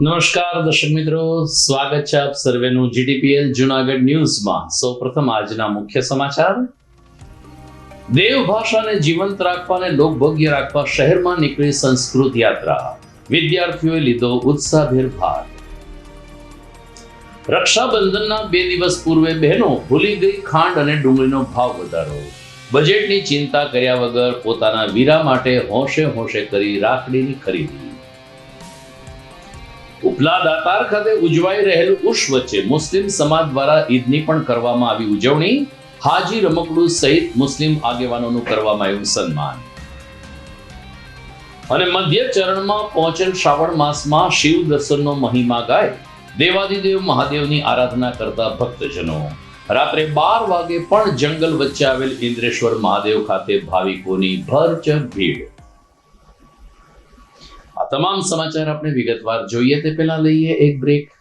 નમસ્કાર દર્શક મિત્રો, સ્વાગત છે આપ સર્વેનું જીટીપીએલ જૂનાગઢ ન્યૂઝમાં। સૌપ્રથમ આજના મુખ્ય સમાચાર। દેવ ભાષાને જીવંત રાખવા અને લોકભોગ્ય રાખવા શહેરમાં નીકળી સંસ્કૃત યાત્રા। વિદ્યાર્થીઓએ લીધો ઉત્સાહભેર ભાગ। રક્ષાબંધનના 2 દિવસ પૂર્વે બહેનો ભૂલી ગઈ ખાંડ અને ડુંગળીનો ભાવ વધારો। બજેટની ચિંતા કર્યા વગર પોતાના વીરા માટે હોંશે હોંશે કરી રાખડીની ખરીદી। ઉપલા દાતાર ખાતે ઉજવાઈ રહેલું ઉર્ષ વચ્ચે મુસ્લિમ સમાજ દ્વારા ઈદની પણ કરવામાં આવી ઉજવણી। હાજી રમકડું સહિત મુસ્લિમ આગેવાનોનું કરવામાં આવ્યું સન્માન। અને મધ્ય ચરણમાં પહોંચેલ શ્રાવણ માસમાં શિવ દર્શનનો મહિમા ગાય દેવાધિદેવ મહાદેવની આરાધના કરતા ભક્તજનો। રાત્રે 12 વાગે પણ જંગલ વચ્ચે આવેલ ઇન્દ્રેશ્વર મહાદેવ ખાતે ભાવિકોની ભરચક ભીડ। આ તમામ સમાચાર આપણે વિગતવાર જોઈએ તે પહેલા લઈએ એક બ્રેક।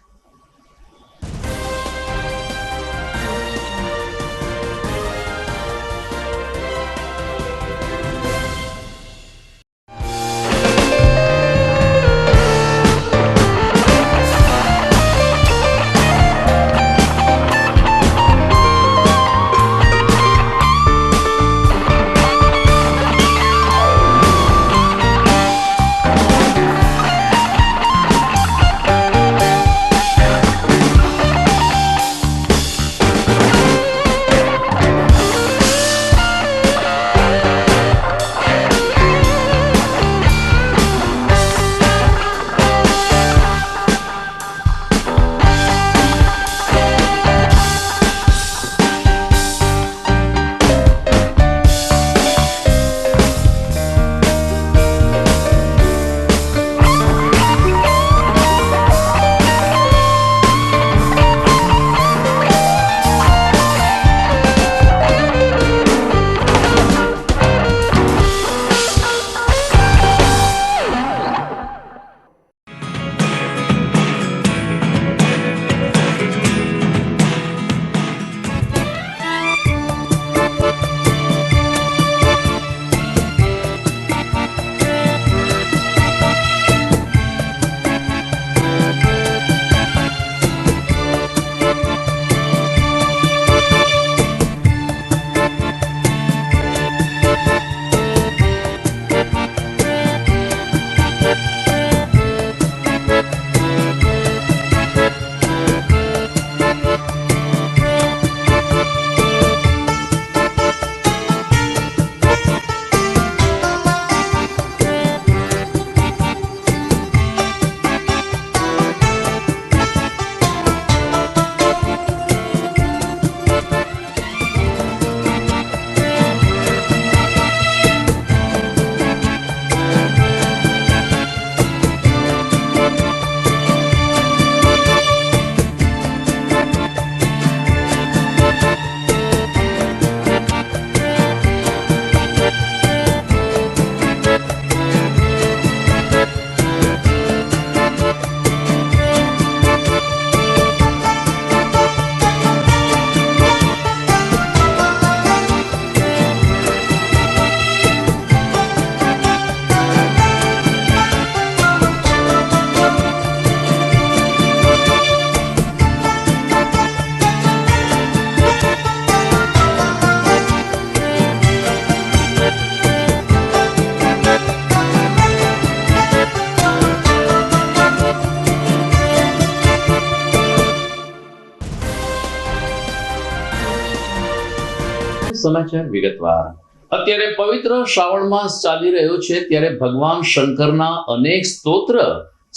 સમાચાર વિગતવાર। અત્યારે પવિત્ર શ્રાવણ માસ ચાલી રહ્યો છે ત્યારે ભગવાન શંકરના અનેક સ્તોત્ર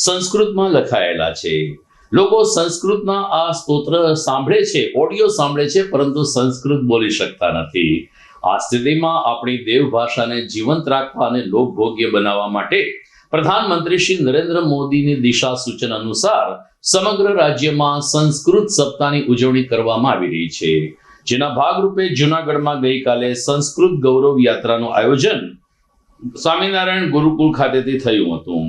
સંસ્કૃતમાં લખાયેલા છે। લોકો સંસ્કૃતના આ સ્તોત્ર સાંભળે છે, ઓડિયો સાંભળે છે, પરંતુ સંસ્કૃત બોલી શકતા નથી। આ સ્થિતિમાં આપણી દેવ ભાષાને જીવંત રાખવા અને લોકભોગ્ય બનાવવા માટે પ્રધાનમંત્રી શ્રી નરેન્દ્ર મોદીની દિશા સૂચન અનુસાર સમગ્ર રાજ્યમાં સંસ્કૃત સપ્તાહની ઉજવણી કરવામાં આવી રહી છે, જેના ભાગરૂપે જૂનાગઢમાં ગઈકાલે સંસ્કૃત ગૌરવ યાત્રાનું આયોજન સ્વામિનારાયણ ગુરુકુળ ખાતેથી થયું હતું।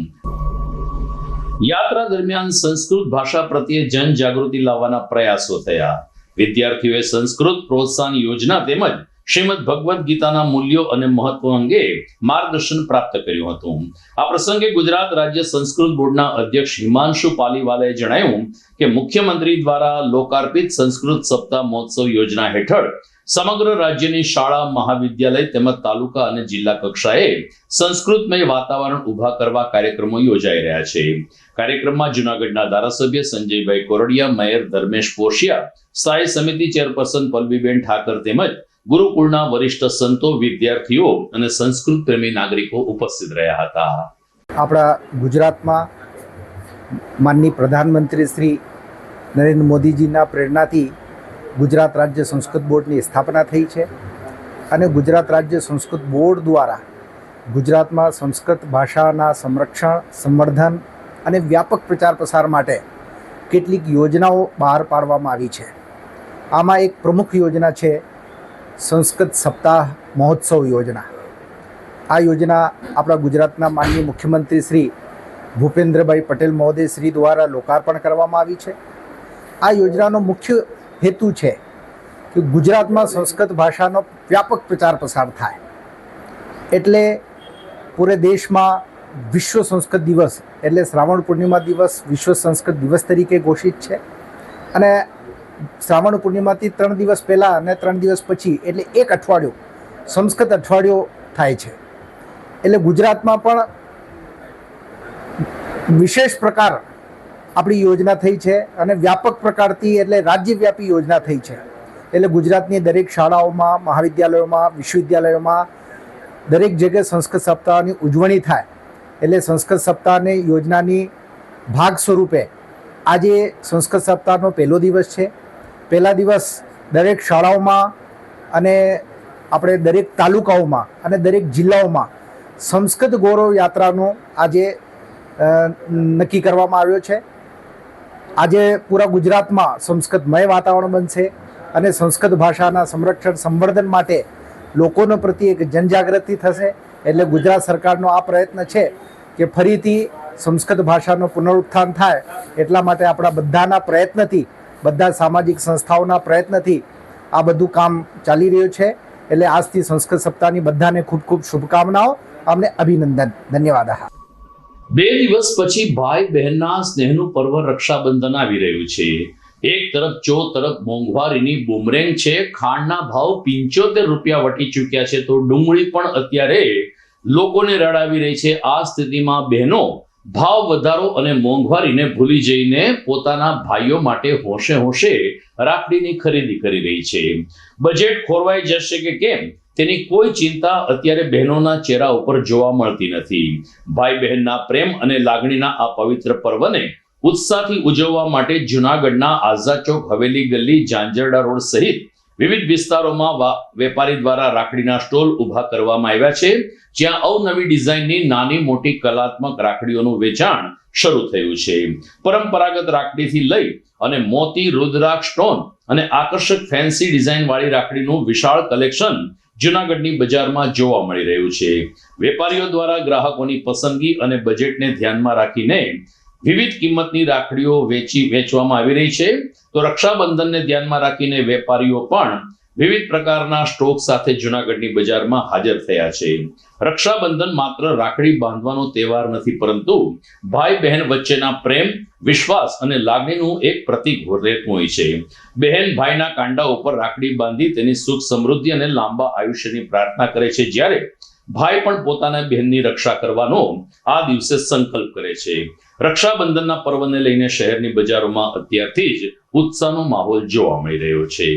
યાત્રા દરમિયાન સંસ્કૃત ભાષા પ્રત્યે જનજાગૃતિ લાવવાના પ્રયાસો થયા। વિદ્યાર્થીઓએ સંસ્કૃત પ્રોત્સાહન યોજના તેમજ શ્રીમદ ભગવદ્ ગીતાના મૂલ્યો અને મહત્વ અંગે માર્ગદર્શન પ્રાપ્ત કર્યું હતું. આ પ્રસંગે ગુજરાત રાજ્ય સંસ્કૃત બોર્ડના અધ્યક્ષ હિમાંશુ પાલીવાલાએ જણાવ્યું કે મુખ્યમંત્રી દ્વારા લોકાર્પિત સંસ્કૃત સપ્તાહ મહોત્સવ યોજના હેઠળ સમગ્ર રાજ્યની શાળા, મહાવિદ્યાલય તેમજ તાલુકા અને જિલ્લા કક્ષાએ સંસ્કૃતમય વાતાવરણ ઊભા કરવા કાર્યક્રમો યોજાઈ રહ્યા છે. કાર્યક્રમમાં જૂનાગઢના ધારાસભ્ય સંજયભાઈ કોરડિયા, મેયર ધર્મેશ પોશિયા, સ્થાયી સમિતિ ચેરપર્સન પલ્લવીબેન ઠાકર તેમજ ગુરુકુળના વરિષ્ઠ સંતો, વિદ્યાર્થીઓ અને સંસ્કૃત પ્રેમી નાગરિકો ઉપસ્થિત રહ્યા હતા. આપણા ગુજરાતમાં માનનીય પ્રધાનમંત્રી શ્રી નરેન્દ્ર મોદીજીના પ્રેરણાથી ગુજરાત રાજ્ય સંસ્કૃત બોર્ડની સ્થાપના થઈ છે અને ગુજરાત રાજ્ય સંસ્કૃત બોર્ડ દ્વારા ગુજરાતમાં સંસ્કૃત ભાષાના સંરક્ષણ, સંવર્ધન અને વ્યાપક પ્રચાર પ્રસાર માટે કેટલીક યોજનાઓ બહાર પાડવામાં આવી છે. આમાં એક પ્રમુખ યોજના છે સંસ્કૃત સપ્તાહ મહોત્સવ યોજના. આ યોજના આપણા ગુજરાતના માનનીય મુખ્યમંત્રી શ્રી ભૂપેન્દ્રભાઈ પટેલ મહોદય શ્રી દ્વારા લોકાર્પણ કરવામાં આવી છે. આ યોજનાનો મુખ્ય હેતુ છે કે ગુજરાતમાં સંસ્કૃત ભાષાનો વ્યાપક પ્રચાર પ્રસાર થાય. એટલે પૂરે દેશમાં વિશ્વ સંસ્કૃત દિવસ એટલે શ્રાવણ પૂર્ણિમા દિવસ વિશ્વ સંસ્કૃત દિવસ તરીકે ઘોષિત છે અને શ્રાવણ પૂર્ણિમાથી 3 દિવસ પહેલાં અને 3 દિવસ પછી એટલે એક અઠવાડિયું સંસ્કૃત અઠવાડિયું થાય છે. એટલે ગુજરાતમાં પણ વિશેષ પ્રકાર આપણી યોજના થઈ છે અને વ્યાપક પ્રકારથી એટલે રાજ્યવ્યાપી યોજના થઈ છે. એટલે ગુજરાતની દરેક શાળાઓમાં, મહાવિદ્યાલયોમાં, વિશ્વવિદ્યાલયોમાં દરેક જગ્યાએ સંસ્કૃત સપ્તાહની ઉજવણી થાય. એટલે સંસ્કૃત સપ્તાહની યોજનાની ભાગ સ્વરૂપે આજે સંસ્કૃત સપ્તાહનો પહેલો દિવસ છે. પહેલા દિવસ દરેક શાળાઓમાં અને આપણે દરેક તાલુકાઓમાં અને દરેક જિલ્લાઓમાં સંસ્કૃત ગૌરવ યાત્રાનો આજે નક્કી કરવામાં આવ્યો છે. આજે પૂરા ગુજરાતમાં સંસ્કૃતમય વાતાવરણ બનશે અને સંસ્કૃત ભાષાના સંરક્ષણ, સંવર્ધન માટે લોકોનો પ્રત્યે એક જનજાગૃતિ થશે. એટલે ગુજરાત સરકારનો આ પ્રયત્ન છે કે ફરીથી સંસ્કૃત ભાષાનો પુનરુત્થાન થાય. એટલા માટે આપણા બધાના પ્રયત્નથી, બધા સામાજિક સંસ્થાઓના પ્રયત્નથી આ બધું કામ ચાલી રહ્યું છે. એટલે આજથી સંસ્કૃત સપ્તાહની બધાને ખૂબ ખૂબ શુભકામનાઓ, અમને અભિનંદન. ધન્યવાદ. 2 દિવસ પછી ભાઈ બહેનના સ્નેહનું પર્વ રક્ષાબંધન આવી રહ્યું છે. એક તરફ તરફ મોંઘવારીની બુમરેંગ છે. ખાંડના ભાવ 75 રૂપિયા વટી ચૂક્યા છે તો ડુંગળી પણ અત્યારે લોકોને રડાવી રહી છે. આ સ્થિતિમાં બહેનો ભાવ વધારો અને મોંઘવારીને ભૂલી જઈને પોતાના ભાઈઓ માટે હોશે હોશે રાખડીની ખરીદી કરી રહી છે. બજેટ ખોરવાઈ જશે કે કેમ તેની કોઈ ચિંતા અત્યારે બહેનોના ચહેરા ઉપર જોવા મળતી નથી. ભાઈ બહેનના પ્રેમ અને લાગણીના આ પવિત્ર પર્વને ઉત્સાહથી ઉજવવા માટે જૂનાગઢના આઝાદ ચોક, હવેલી ગલ્લી, ઝાંઝરડા રોડ સહિત વિવિધ વિસ્તારોમાં વેપારી દ્વારા રાખડીના સ્ટોલ ઊભા કરવામાં આવ્યા છે, જ્યાં અવનવી ડિઝાઇનની નાની મોટી કલાત્મક રાખડીઓનું વેચાણ શરૂ થયું છે. પરંપરાગત રાખડીથી લઈ અને મોતી, રુદ્રાક્ષ, સ્ટોન અને આકર્ષક ફેન્સી ડિઝાઇન વાળી રાખડીનું વિશાળ કલેક્શન જૂનાગઢની બજારમાં જોવા મળી રહ્યું છે. વેપારીઓ દ્વારા ગ્રાહકોની પસંદગી અને બજેટને ધ્યાનમાં રાખીને વિવિધ કિંમતની રાખડીઓ વેચવામાં આવી રહી છે. તો રક્ષાબંધનને ધ્યાનમાં રાખીને વેપારીઓ પણ વિવિધ પ્રકારના સ્ટોક સાથે જૂનાગઢની બજારમાં હાજર થયા છે. રક્ષાબંધન માત્ર રાખડી બાંધવાનો તહેવાર નથી, પરંતુ ભાઈ બહેન વચ્ચેના પ્રેમ, વિશ્વાસ અને લાગણીનું એક પ્રતીક હોય છે. બહેન ભાઈના કાંડા ઉપર રાખડી બાંધી તેની સુખ, સમૃદ્ધિ અને લાંબા આયુષ્યની પ્રાર્થના કરે છે, જ્યારે ભાઈ પણ પોતાના બહેનની રક્ષા કરવાનો આ દિવસે સંકલ્પ કરે છે. રક્ષાબંધનના પર્વને લઈને શહેરની બજારોમાં અત્યારથી જ ઉત્સાહનો માહોલ જોવા મળી રહ્યો છે.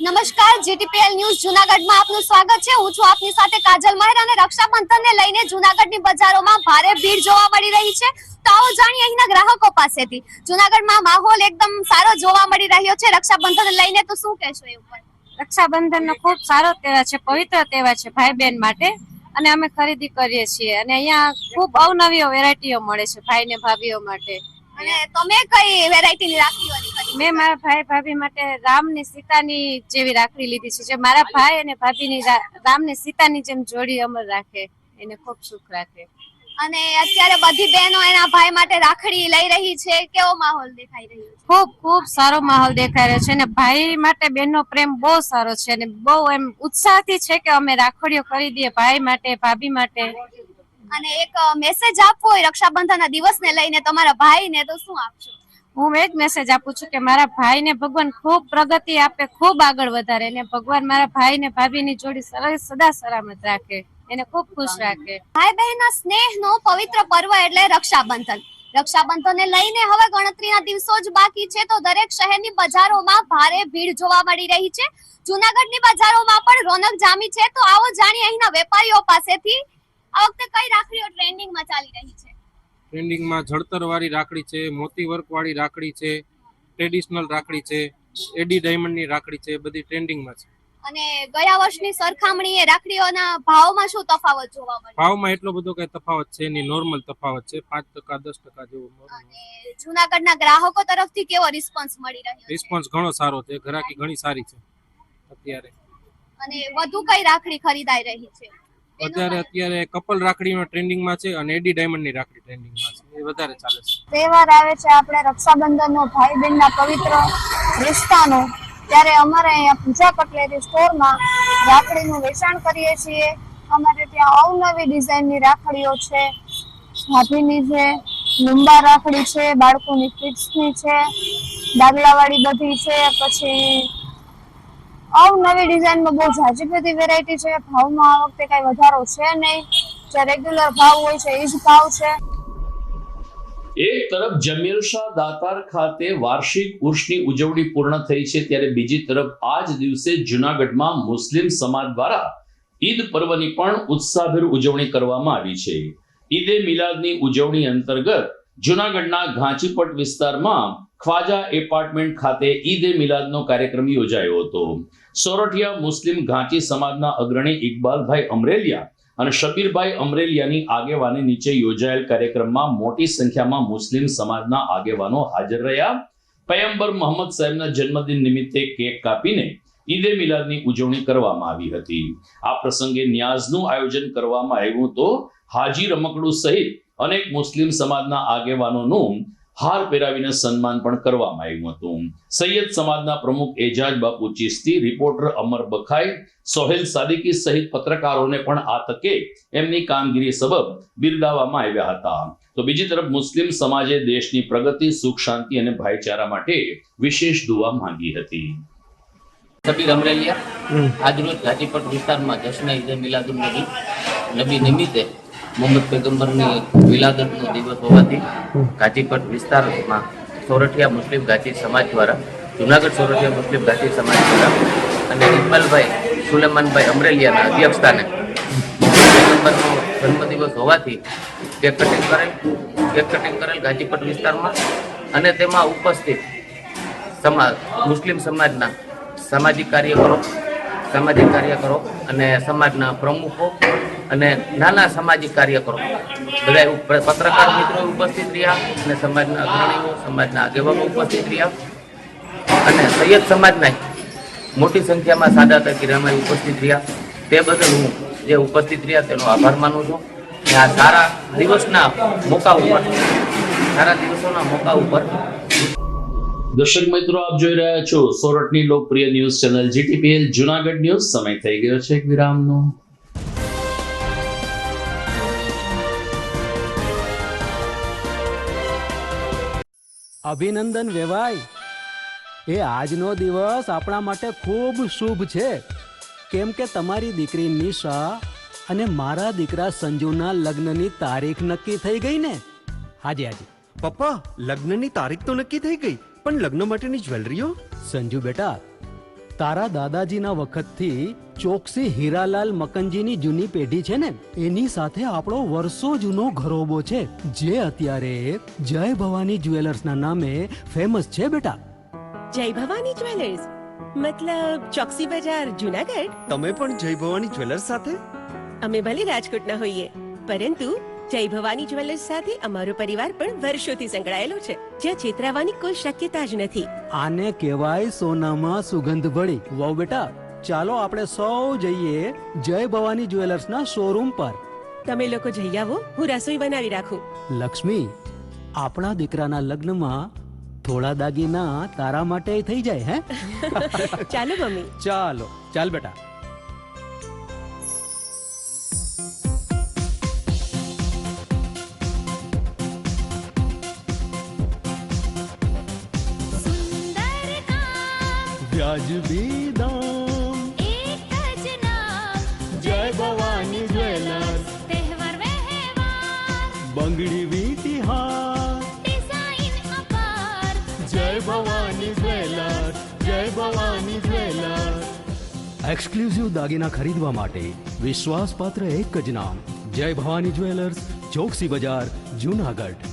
નમસ્કાર, જીટીપીએલ ન્યૂઝ જૂનાગઢમાં આપનું સ્વાગત છે. હું છું આપની સાથે કાજલ મહેર અને રક્ષાબંધનને લઈને જૂનાગઢની બજારોમાં ભારે ભીડ જોવા મળી રહી છે. તો આવો જાણીએ અહીંના ગ્રાહકો પાસેથી. જૂનાગઢમાં માહોલ એકદમ સારો જોવા મળી રહ્યો છે રક્ષાબંધનને લઈને, તો શું કહેશો એ ઉપર? રક્ષાબંધનનો ખૂબ સારો તહેવાર છે, પવિત્ર તહેવાર છે ભાઈ બહેન માટે, અને અમે ખરીદી કરીએ છીએ. અને અહીંયા ખૂબ અવનવી વેરાયટીઓ મળે છે ભાઈ ને ભાભીઓ માટે. અને તમે કઈ વેરાયટીની રાખડીઓની ખરીદી? મેં મારા ભાઈ ભાભી માટે રામની સીતાની જેવી રાખડી લીધી છે, જે મારા ભાઈ અને ભાભીની રામની સીતાની જેમ જોડી અમર રાખે, એને ખૂબ સુખ રાખે. અને અત્યારે બધી બહેનો એના ભાઈ માટે રાખડી લઈ રહી છે, કેવો માહોલ દેખાઈ રહ્યો છે? ખૂબ ખૂબ સારો માહોલ દેખાઈ રહ્યો છે અને ભાઈ માટે બહેનનો પ્રેમ બહુ સારો છે અને બહુ એમ ઉત્સાહથી છે કે અમે રાખડીઓ ખરીદીએ ભાઈ માટે, ભાભી માટે. અને એક મેસેજ આપવો હોય રક્ષાબંધનના દિવસને લઈને તમારા ભાઈને તો શું આપશો? હું એક મેસેજ આપું છું કે મારા ભાઈને ભગવાન ખૂબ પ્રગતિ આપે, ખૂબ આગળ વધારે અને ભગવાન મારા ભાઈને ભાભીની જોડી સદા સલામત રાખે, એને ખૂબ ખુશ રાખે. ભાઈ બહેનના સ્નેહનો પવિત્ર પર્વ એટલે રક્ષાબંધન. રક્ષાબંધનને લઈને હવે ગણતરીના દિવસો જ બાકી છે, તો દરેક શહેરની બજારોમાં ભારે ભીડ જોવા મળી રહી છે. જૂનાગઢની બજારોમાં પણ રોનક જામી છે, તો આવો જાણીએ અહીંના વેપારીઓ પાસેથી આ વખતે કઈ રાખડીઓ ટ્રેન્ડિંગમાં ચાલી રહી છે. ટ્રેન્ડિંગમાં જળતર વાળી રાખડી છે, મોતી વર્ક વાળી રાખડી છે, ટ્રેડિશનલ રાખડી છે, એડી ડાયમંડની રાખડી છે, બધી ટ્રેન્ડિંગમાં છે. અને ગયા વર્ષની સરખામણીએ રાખડીઓના ભાવમાં શું તફાવત જોવા મળ્યો? ભાવમાં એટલો બધો કઈ તફાવત છે નહીં, નોર્મલ તફાવત છે, 5% 10% જેવો normal. અને જૂનાગઢના ગ્રાહકો તરફથી કેવો રિસ્પોન્સ મળી રહ્યો છે? રિસ્પોન્સ ઘણો સારો છે, ગ્રાહકી ઘણી સારી છે અત્યારે. અને વધુ કઈ રાખડી ખરીદાઈ રહી છે? અત્યારે કપલ રાખડીમાં ટ્રેન્ડિંગમાં છે અને એડી ડાયમંડની રાખડી ટ્રેન્ડિંગમાં છે, એ વધારે ચાલે છે. તહેવાર આવે છે આપણે રક્ષાબંધનનો, ભાઈ બહેનના પવિત્ર રિશ્તાનો, ત્યારે અમારે અહીંયા પૂજા કટલેરી સ્ટોરમાં રાખડીનું વેચાણ કરીએ છીએ. અમારે ત્યાં અવનવી ડિઝાઇનની રાખડીઓ છે, ભાભીની છે, લુંબા રાખડી છે, બાળકોની કિડ્સની છે, ડાગલાવાળી બધી છે, પછી અવનવી ડિઝાઇનમાં બહુ ઝાઝી બધી વેરાયટી છે. ભાવમાં આ વખતે કઈ વધારો છે નહીં, જે રેગ્યુલર ભાવ હોય છે એ જ ભાવ છે. એક તરફ જમીલ શાહ દાતાર ખાતે વાર્ષિક ઉર્ષની ઉજવણી પૂર્ણ થઈ છે, ત્યારે બીજી તરફ આ જ દિવસે જૂનાગઢમાં મુસ્લિમ સમાજ દ્વારા ઈદ પર્વની પણ ઉત્સાહભેર ઉજવણી કરવામાં આવી છે. ઈદે મિલાદની ઉજવણી અંતર્ગત જૂનાગઢના ઘાંચીપટ વિસ્તારમાં ખ્વાજા એપાર્ટમેન્ટ ખાતે ઈદે મિલાદનો કાર્યક્રમ યોજાયો હતો. સોરઠિયા મુસ્લિમ ઘાંચી સમાજના અગ્રણી ઇકબાલભાઈ અમરેલિયા અને શબીરભાઈ અમરેલિયાની આગેવાની નીચે યોજાયેલ કાર્યક્રમમાં મોટી સંખ્યામાં મુસ્લિમ સમાજના આગેવાનો હાજર રહ્યા. પયંબર મોહમ્મદ સાહેબના જન્મદિન નિમિત્તે કેક કાપીને ઈદે મિલાદની ઉજવણી કરવામાં આવી હતી. આ પ્રસંગે ન્યાઝનું આયોજન કરવામાં આવ્યું તો હાજી રમકડું સહિત અનેક મુસ્લિમ સમાજના આગેવાનોનું હાર પહેરાવીને સન્માન પણ કરવામાં આવ્યું હતું. સૈયદ સમાજના પ્રમુખ એજાજ બાપુ ચિસ્તી, રિપોર્ટર અમર બખાઈ, સોહેલ સાદિકી સહિત પત્રકારોને પણ આ તકે એમની કામગીરી સબબ બિરદાવવામાં આવ્યા હતા. તો બીજી તરફ મુસ્લિમ સમાજે દેશની પ્રગતિ, સુખ શાંતિ અને ભાઈચારા માટે વિશેષ દુઆ માંગી હતી. શબીર અમરેલિયા આજરોજ ઘાટીપટ વિસ્તારમાં જશ્ન ઈદે મિલાદુન નબી નિમિત્તે મોહમ્મદ પૈગંબરની વિલાદતનો દિવસ હોવાથી ઘાટીપટ વિસ્તારમાં સોરઠિયા મુસ્લિમ ઘાટી સમાજ દ્વારા, જુનાગઢ સોરઠિયા મુસ્લિમ ઘાટી સમાજ દ્વારા અને ઇકબાલભાઈ સુલેમાનભાઈ અમરેલિયાના અધ્યક્ષસ્થાને પૈગંબરનો જન્મદિવસ હોવાથી કેક કટિંગ કરેલ ઘાટીપટ વિસ્તારમાં. અને તેમાં ઉપસ્થિત મુસ્લિમ સમાજના સામાજિક કાર્યકરો અને સમાજના પ્રમુખો અને નાના સામાજિક કાર્યકરો બધા પત્રકાર મિત્રો ઉપસ્થિત રહ્યા અને સમાજના અગ્રણીઓ, સમાજના આગેવાનો ઉપસ્થિત રહ્યા અને સૈયદ સમાજના મોટી સંખ્યામાં સાદાત કિરામાઈ ઉપસ્થિત રહ્યા. તે બદલ હું જે ઉપસ્થિત રહ્યા તેનો આભાર માનું છું. અને આ સારા દિવસોના મોકા ઉપર દર્શક મિત્રો, આપ જોઈ રહ્યા છો સોરઠની લોકપ્રિય news channel GTPL Junagadh news. સમય થઈ ગયો છે એક વિરામનો. અભિનંદન વેવાય, એ આજનો દિવસ આપણા માટે ખૂબ શુભ છે, કેમ કે તમારી દીકરી નિશા અને મારા દીકરા સંજુના લગ્નની તારીખ નક્કી થઈ ગઈ ને. હાજી હાજી પપ્પા, લગ્નની તારીખ તો નક્કી થઈ ગઈ, પણ લગ્ન માટેની જ્વેલરીઓ? સંજુ બેટા, તારા દાદાજીના વખતથી ચોકસી હીરાલાલ મકનજીની જૂની પેઢી છે ને, એની સાથે આપણો વર્ષો જૂનો ઘરોબો છે, જે અત્યારે જય ભવાની જ્વેલર્સના નામે ફેમસ છે બેટા. જય ભવાની જ્વેલર્સ મતલબ ચોકસી બજાર જુનાગઢ? તમે પણ જય ભવાની જ્વેલર્સ સાથે? અમે ભલે રાજકોટના હોઈએ, પરંતુ જય ભવાની જ્વેલર્સ સાથે અમારો પરિવાર પણ વર્ષોથી સંકળાયેલો છે, જ્યાં છેતરાવાની કોઈ શક્યતા જ નથી. આને કહેવાય સોનામાં સુગંધ ભળી. વાવ બેટા, ચાલો આપણે સૌ જઈએ જય ભવાની જ્વેલર્સના શોરૂમ પર. તમે લોકો જઈ આવો, હું રસોઈ બનાવી રાખું. લક્ષ્મી, આપણા દીકરાના લગ્નમાં થોડા દાગીના તારા માટે થઈ જાય હે? ચાલો મમ્મી. ચાલો ચાલ બેટા. વ્યાજબી દામ, જય ભવાની જ્વેલર્સ, બંગડી વીટી હાર, જય ભવાની જ્વેલર્સ, જય ભવાની જ્વેલર્સ. એક્સક્લુઝિવ દાગીના ખરીદવા માટે વિશ્વાસપાત્ર એક જ નામ, જય ભવાની જ્વેલર્સ, ચોકસી બજાર, જૂનાગઢ.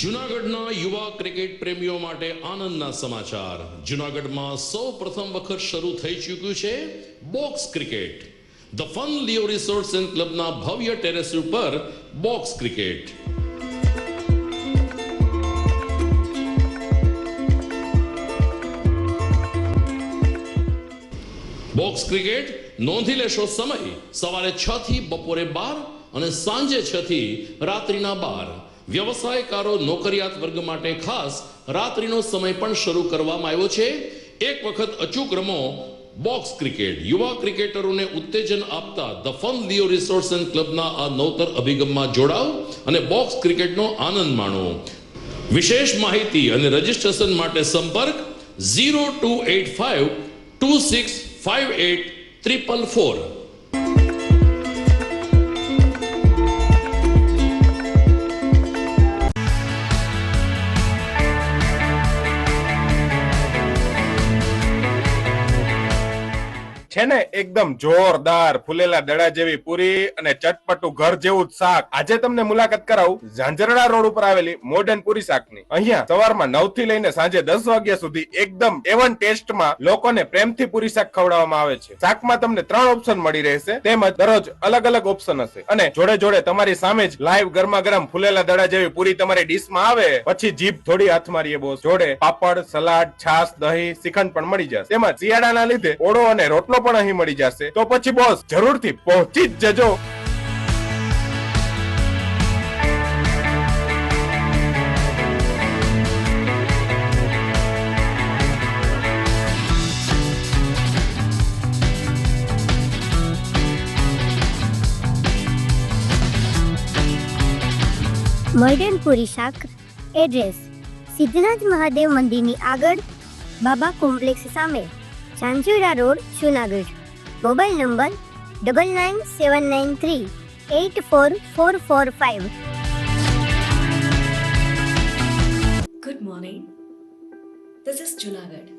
જૂનાગઢના યુવા ક્રિકેટ પ્રેમીઓ માટે આનંદના સમાચાર. જૂનાગઢમાં સૌ પ્રથમ વખત શરૂ થઈ ચૂક્યું છે box cricket. The fun Leo resorts and ક્લબના ભવ્ય ટેરેસ ઉપર બોક્સ ક્રિકેટ. બોક્સ ક્રિકેટ નોંધી લેશો સમય સવારે 6 થી બપોરે 12 અને સાંજે 6 થી રાત્રિના 12. વ્યવસાયકારો નોકરિયાત વર્ગ માટે ખાસ રાત્રિનો સમય પણ શરૂ કરવામાં આવ્યો છે. એક વખત અચૂક રમો બોક્સ ક્રિકેટ. યુવા ક્રિકેટરોને ઉત્તેજન આપતા the fun Leo resorts and ક્લબના આ નવતર અભિગમમાં જોડાઓ અને બોક્સ ક્રિકેટનો આનંદ માણો. વિશેષ માહિતી અને રજીસ્ટ્રેશન માટે સંપર્ક 0285 2658 444. છે ને એકદમ જોરદાર ફૂલેલા દડા જેવી પૂરી અને ચટપટું ઘર જેવું જ શાક. આજે તમને મુલાકાત કરાવું ઝાંઝરડા રોડ ઉપર આવેલી મોડર્ન પૂરી શાકની. અહીંયા સવારમાં 9 થી લઈને સાંજે 10 વાગ્યા સુધી એકદમ એવન ટેસ્ટમાં લોકોને પ્રેમથી પૂરી શાક ખવડાવવામાં આવે છે. શાકમાં તમને 3 ઓપ્શન મળી રહેશે, તેમજ દરરોજ અલગ અલગ ઓપ્શન હશે અને જોડે જોડે તમારી સામે જ લાઈવ ગરમા ગરમ ફૂલેલા દડા જેવી પૂરી તમારી ડીશમાં આવે પછી જીભ થોડી હાથ મારીએ બોસ. જોડે પાપડ, સલાડ, છાશ, દહીં, શ્રીખંડ પણ મળી જશે. તેમજ શિયાળાના લીધે ઓળો અને રોટલો પણ અહીં મળી જશે. તો પછી બોસ જરૂરથી પહોંચી જ જજો. મોડર્ન પૂરી શાક. એડ્રેસ સિદ્ધનાથ મહાદેવ મંદિરની આગળ, બાબા કોમ્પ્લેક્સ સામે, Zanzarda road, Junagadh. Mobile number 9979384445. Good morning. This is Junagadh.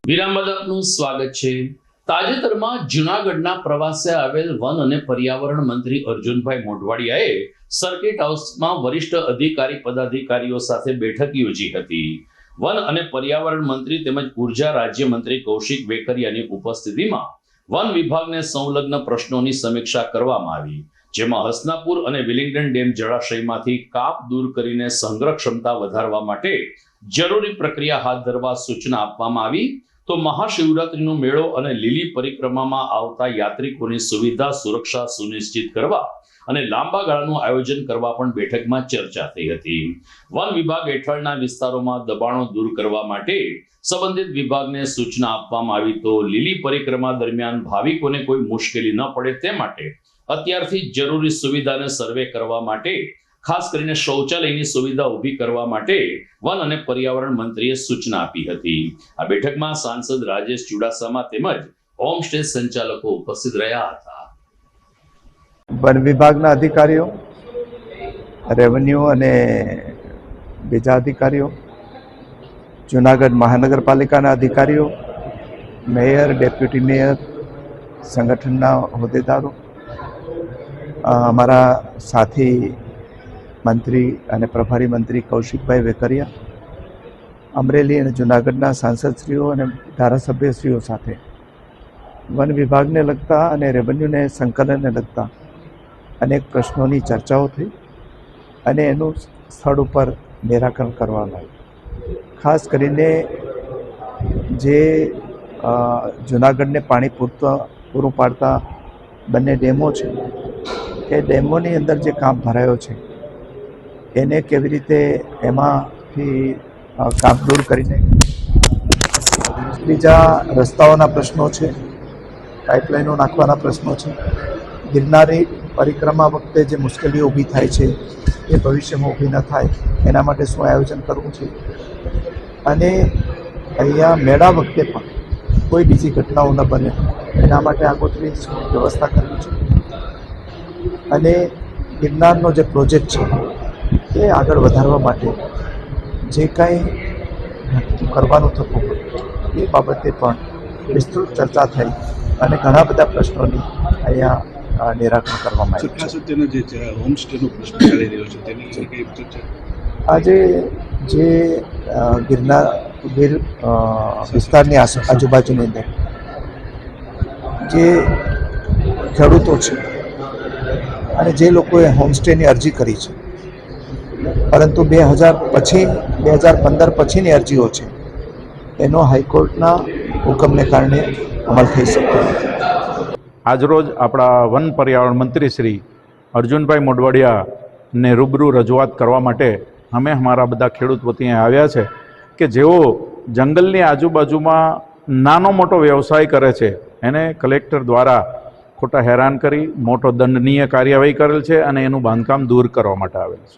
વિરામ બાદ આપનું સ્વાગત છે. તાજેતરમાં જૂનાગઢના પ્રવાસે આવેલ વન અને પર્યાવરણ મંત્રી અર્જુનભાઈ મોઢવાડિયાએ સર્કિટ હાઉસમાં વરિષ્ઠ અધિકારી પદાધિકારીઓ સાથે બેઠક યોજી હતી. વન અને પર્યાવરણ મંત્રી તેમજ ઉર્જા રાજ્યમંત્રી કૌશિક વેકરિયાની ઉપસ્થિતિમાં વન વિભાગને સંલગ્ન પ્રશ્નોની સમીક્ષા કરવામાં આવી. જેમાં હસનાપુર અને વિલિંગ્ટન ડેમ જળાશયમાંથી કાપ દૂર કરીને સંગ્રહ ક્ષમતા વધારવા માટે જરૂરી પ્રક્રિયા હાથ ધરવા સૂચના આપવામાં આવી. તો મહાશિવરાત્રીનો મેળો અને લીલી પરિક્રમામાં આવતા યાત્રિકોની સુવિધા સુરક્ષા સુનિશ્ચિત કરવા અને લાંબા ગાળાનું આયોજન કરવા પણ બેઠકમાં ચર્ચા થઈ હતી. વન વિભાગ હેઠળના વિસ્તારોમાં દબાણો દૂર કરવા માટે સંબંધિત વિભાગને સૂચના આપવામાં આવી. તો લીલી પરિક્રમા દરમિયાન ભાવિકોને કોઈ મુશ્કેલી ન પડે તે માટે અત્યારથી જરૂરી સુવિધાને સર્વે કરવા માટે, ખાસ કરીને શૌચાલયની સુવિધા ઊભી કરવા માટે વન અને પર્યાવરણ મંત્રીએ સૂચના આપી હતી. આ બેઠકમાં સાંસદ રાજેશ ચુડાસમા તેમજ હોમસ્ટે સંચાલકો ઉપસ્થિત રહ્યા હતા. વન વિભાગના અધિકારીઓ, રેવન્યુ અને બીજા અધિકારીઓ, જૂનાગઢ મહાનગરપાલિકાના અધિકારીઓ, મેયર, ડેપ્યુટી મેયર, સંગઠનના હોદ્દેદારો, અમારા સાથી મંત્રી અને પ્રભારી મંત્રી કૌશિકભાઈ વેકરિયા, અમરેલી અને જૂનાગઢના સાંસદશ્રીઓ અને ધારાસભ્યશ્રીઓ સાથે વન વિભાગને લગતા અને રેવન્યુને સંકલનને લગતા અનેક પ્રશ્નોની ચર્ચાઓ થઈ અને એનું સ્થળ ઉપર નિરાકરણ કરવામાં આવ્યું. ખાસ કરીને જે જૂનાગઢને પાણી પૂરું પાડતા બંને ડેમો છે એ ડેમોની અંદર જે કામ ભરાયો છે એને કેવી રીતે એમાંથી કામ દૂર કરીને બીજા રસ્તાઓના પ્રશ્નો છે, પાઇપલાઇનો નાખવાના પ્રશ્નો છે, ગિરનારી પરિક્રમા વખતે જે મુશ્કેલીઓ ઊભી થાય છે એ ભવિષ્યમાં ઊભી ન થાય એના માટે શું આયોજન કરવું છે અને અહીંયા મેળા વખતે પણ કોઈ બીજી ઘટનાઓ ન બને એના માટે આગોતરી વ્યવસ્થા કરવી છે અને ગિરનારનો જે પ્રોજેક્ટ છે એ આગળ વધારવા માટે જે કાંઈ કરવાનું થતું હોય એ બાબતે પણ વિસ્તૃત ચર્ચા થઈ અને ઘણા બધા પ્રશ્નોની અહીંયા નિરાકરણ કરવામાં આવ્યું. આજે જે ગીર વિસ્તારની આજુબાજુની અંદર જે ખેડૂતો છે અને જે લોકોએ હોમસ્ટેની અરજી કરી છે પરંતુ 2015 પછીની અરજીઓ છે એનો હાઈકોર્ટના હુકમને કારણે અમલ થઈ શકતો નથી. આજરોજ આપણા વન પર્યાવરણ મંત્રી શ્રી અર્જુનભાઈ મોઢવાડિયાને રૂબરૂ રજૂઆત કરવા માટે અમે અમારા બધા ખેડૂત વતી આવ્યા છે કે જેઓ જંગલની આજુબાજુમાં નાનો મોટો વ્યવસાય કરે છે એને કલેક્ટર દ્વારા ખોટા હેરાન કરી મોટો દંડનીય કાર્યવાહી કરેલ છે અને એનું બાંધકામ દૂર કરવા માટે આવેલ છે.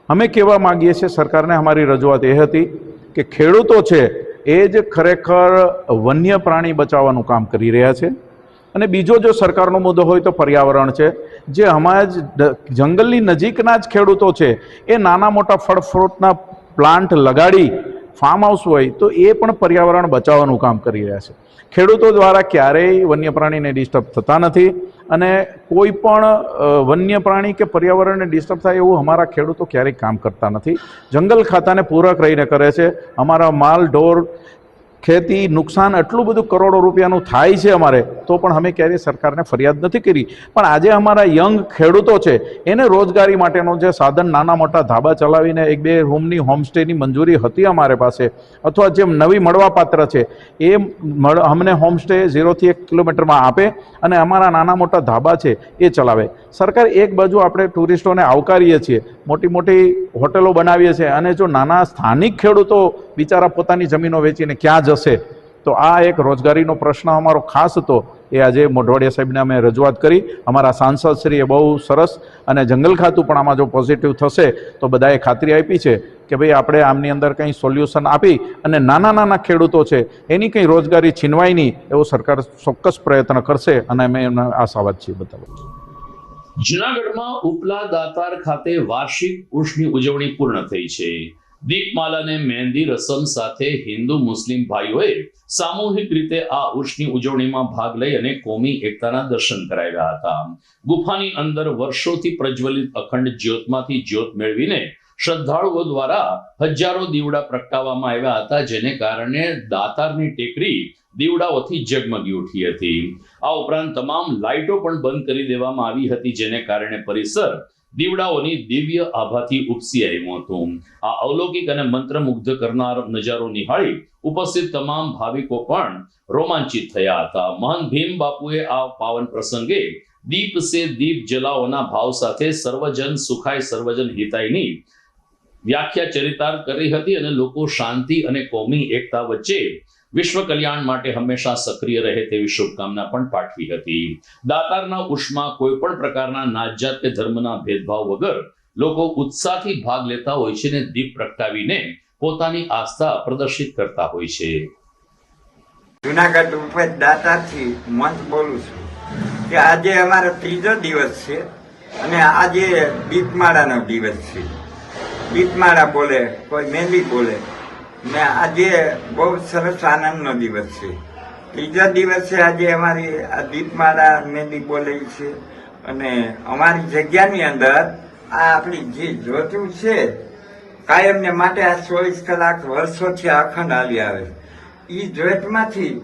અમે કહેવા માગીએ છીએ સરકારને, અમારી રજૂઆત એ હતી કે ખેડૂતો છે એ જ ખરેખર વન્ય પ્રાણી બચાવવાનું કામ કરી રહ્યા છે અને બીજો જો સરકારનો મુદ્દો હોય તો પર્યાવરણ છે. જે અમારા જંગલની નજીકના જ ખેડૂતો છે એ નાના મોટા ફળ ફ્રૂટના પ્લાન્ટ લગાડી ફાર્મ હાઉસ હોય તો એ પણ પર્યાવરણ બચાવવાનું કામ કરી રહ્યા છે. ખેડૂતો દ્વારા ક્યારેય વન્ય પ્રાણીને ડિસ્ટર્બ થતા નથી અને કોઈ પણ વન્ય પ્રાણી કે પર્યાવરણને ડિસ્ટર્બ થાય એવું અમારા ખેડૂતો ક્યારેય કામ કરતા નથી. જંગલ ખાતાને પૂરક રહીને કરે છે. અમારા માલ ઢોર ખેતી નુકસાન એટલું બધું કરોડો રૂપિયાનું થાય છે અમારે, તો પણ અમે ક્યારેય સરકારને ફરિયાદ નથી કરી. પણ આજે અમારા યંગ ખેડૂતો છે એને રોજગારી માટેનો જે સાધન નાના મોટા ધાબા ચલાવીને 1-2 રૂમની હોમસ્ટેની મંજૂરી હતી અમારે પાસે, અથવા જે નવી મળવાપાત્ર છે એ અમને હોમસ્ટે 0 થી 1 કિલોમીટરમાં આપે અને અમારા નાના મોટા ધાબા છે એ ચલાવે. સરકાર એક બાજુ આપણે ટુરિસ્ટોને આવકારીએ છીએ, મોટી મોટી હોટલો બનાવીએ છીએ અને જો નાના સ્થાનિક ખેડૂતો બિચારા પોતાની જમીનો વેચીને ક્યાં જશે? તો આ એક રોજગારીનો પ્રશ્ન અમારો ખાસ હતો. એ આજે મોઢવાડિયા સાહેબને અમે રજૂઆત કરી. અમારા સાંસદશ્રીએ બહુ સરસ અને જંગલ ખાતું પણ આમાં જો પોઝિટિવ થશે તો બધાએ ખાતરી આપી છે કે ભાઈ આપણે આમની અંદર કંઈ સોલ્યુશન આપી અને નાના નાના ખેડૂતો છે એની કંઈ રોજગારી છીનવાય નહીં એવો સરકાર ચોક્કસ પ્રયત્ન કરશે અને અમે એમને આશાવાદ છીએ. બતાવો. જૂનાગઢમાં ઉપલા દાતાર ખાતે વાર્ષિક ઉર્ષની ઉજવણી પૂર્ણ થઈ છે. દીપમાલા અને મહેંદી રસમ સાથે હિન્દુ મુસ્લિમ ભાઈઓએ સામૂહિક રીતે આ ઉર્ષની ઉજવણીમાં ભાગ લઈ અને કોમી એકતાના દર્શન કરાવ્યા હતા. ગુફાની અંદર વર્ષોથી પ્રજ્વલિત અખંડ જ્યોતમાંથી જ્યોત મેળવીને શ્રદ્ધાળુઓ દ્વારા હજારો દીવડા પ્રગટાવવામાં આવ્યા હતા, જેને કારણે દાતારની ટેકરી દીવડાઓથી ઝગમગી ઉઠી હતી. આ ઉપરાંત તમામ લાઇટો પણ બંધ કરી દેવામાં આવી હતી, જેને કારણે પરિસર દીવડાઓની દિવ્ય આભાથી ઉપસી આવ્યું હતું. આ અલૌકિક અને મંત્રમુગ્ધ કરનાર નજારો નિહાળી ઉપસ્થિત તમામ ભાવિકો પણ રોમાંચિત થયા હતા. મહંત ભીમ બાપુએ આ પાવન પ્રસંગે દીપ સે દીપ જલાઓના ભાવ સાથે સર્વજન સુખાય સર્વજન હિતાયની વ્યાખ્યા ચરિતાર્થ કરી હતી અને લોકો શાંતિ અને કોમી એકતા વચ્ચે વિશ્વ કલ્યાણ માટે હંમેશા સક્રિય રહે તેવી શુભકામના પણ પાઠવી હતી. દાતારના ઉષ્મા કોઈ પણ પ્રકારના નાતજાત કે ધર્મના ભેદભાવ વગર લોકો ઉત્સાહથી ભાગ લેતા હોય છે અને દીપ પ્રગટાવીને પોતાની આસ્થા પ્રદર્શિત કરતા હોય છે. જુનાગઢ ઉપર દાતાથી મંત બોલું છું કે આજે અમારો ત્રીજો દિવસ છે અને આજે દીપમાળાનો દિવસ છે. દીપમાળા બોલે, કોઈ મહેંદી બોલે ને આજે બહુ સરસ આનંદનો દિવસ છે. ત્રીજા દિવસે આજે અમારી આ દીપમાળા મહેંદી બોલે છે અને અમારી જગ્યાની અંદર આ આપણી જે જ્યોતું છે કાયમને માટે આ 24 કલાક વર્ષોથી અખંડ હાલી આવે. એ જ્યોતમાંથી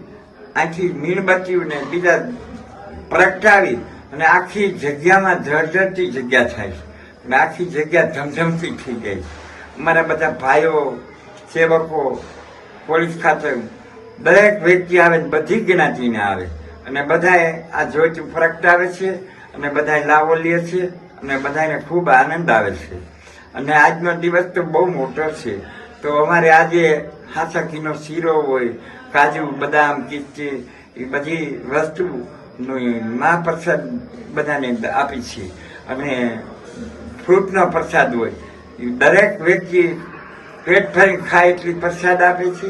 આખી મીણબત્તીઓને બીજા પ્રગટાવી અને આખી જગ્યામાં જળજળતી જગ્યા થાય છે અને આખી જગ્યા ધમધમતી થઈ ગઈ. અમારા બધા ભાઈઓ, સેવકો, પોલીસ ખાતે દરેક વ્યક્તિ આવે, બધી જ્ઞાતિને આવે અને બધાએ આ જ્યોત પ્રગટાવે છે અને બધા લાવો લે છે અને બધાને ખૂબ આનંદ આવે છે. અને આજનો દિવસ તો બહુ મોટો છે. તો અમારે આજે હાથાકીનો શીરો હોય, કાજુ, બદામ, કિસ્તી, એ બધી વસ્તુ મહાપ્રસાદ બધાને આપી છે અને ફ્રૂટનો પ્રસાદ હોય. દરેક વ્યક્તિ પેટ ભરીને ખાય એટલી પ્રસાદ આપે છે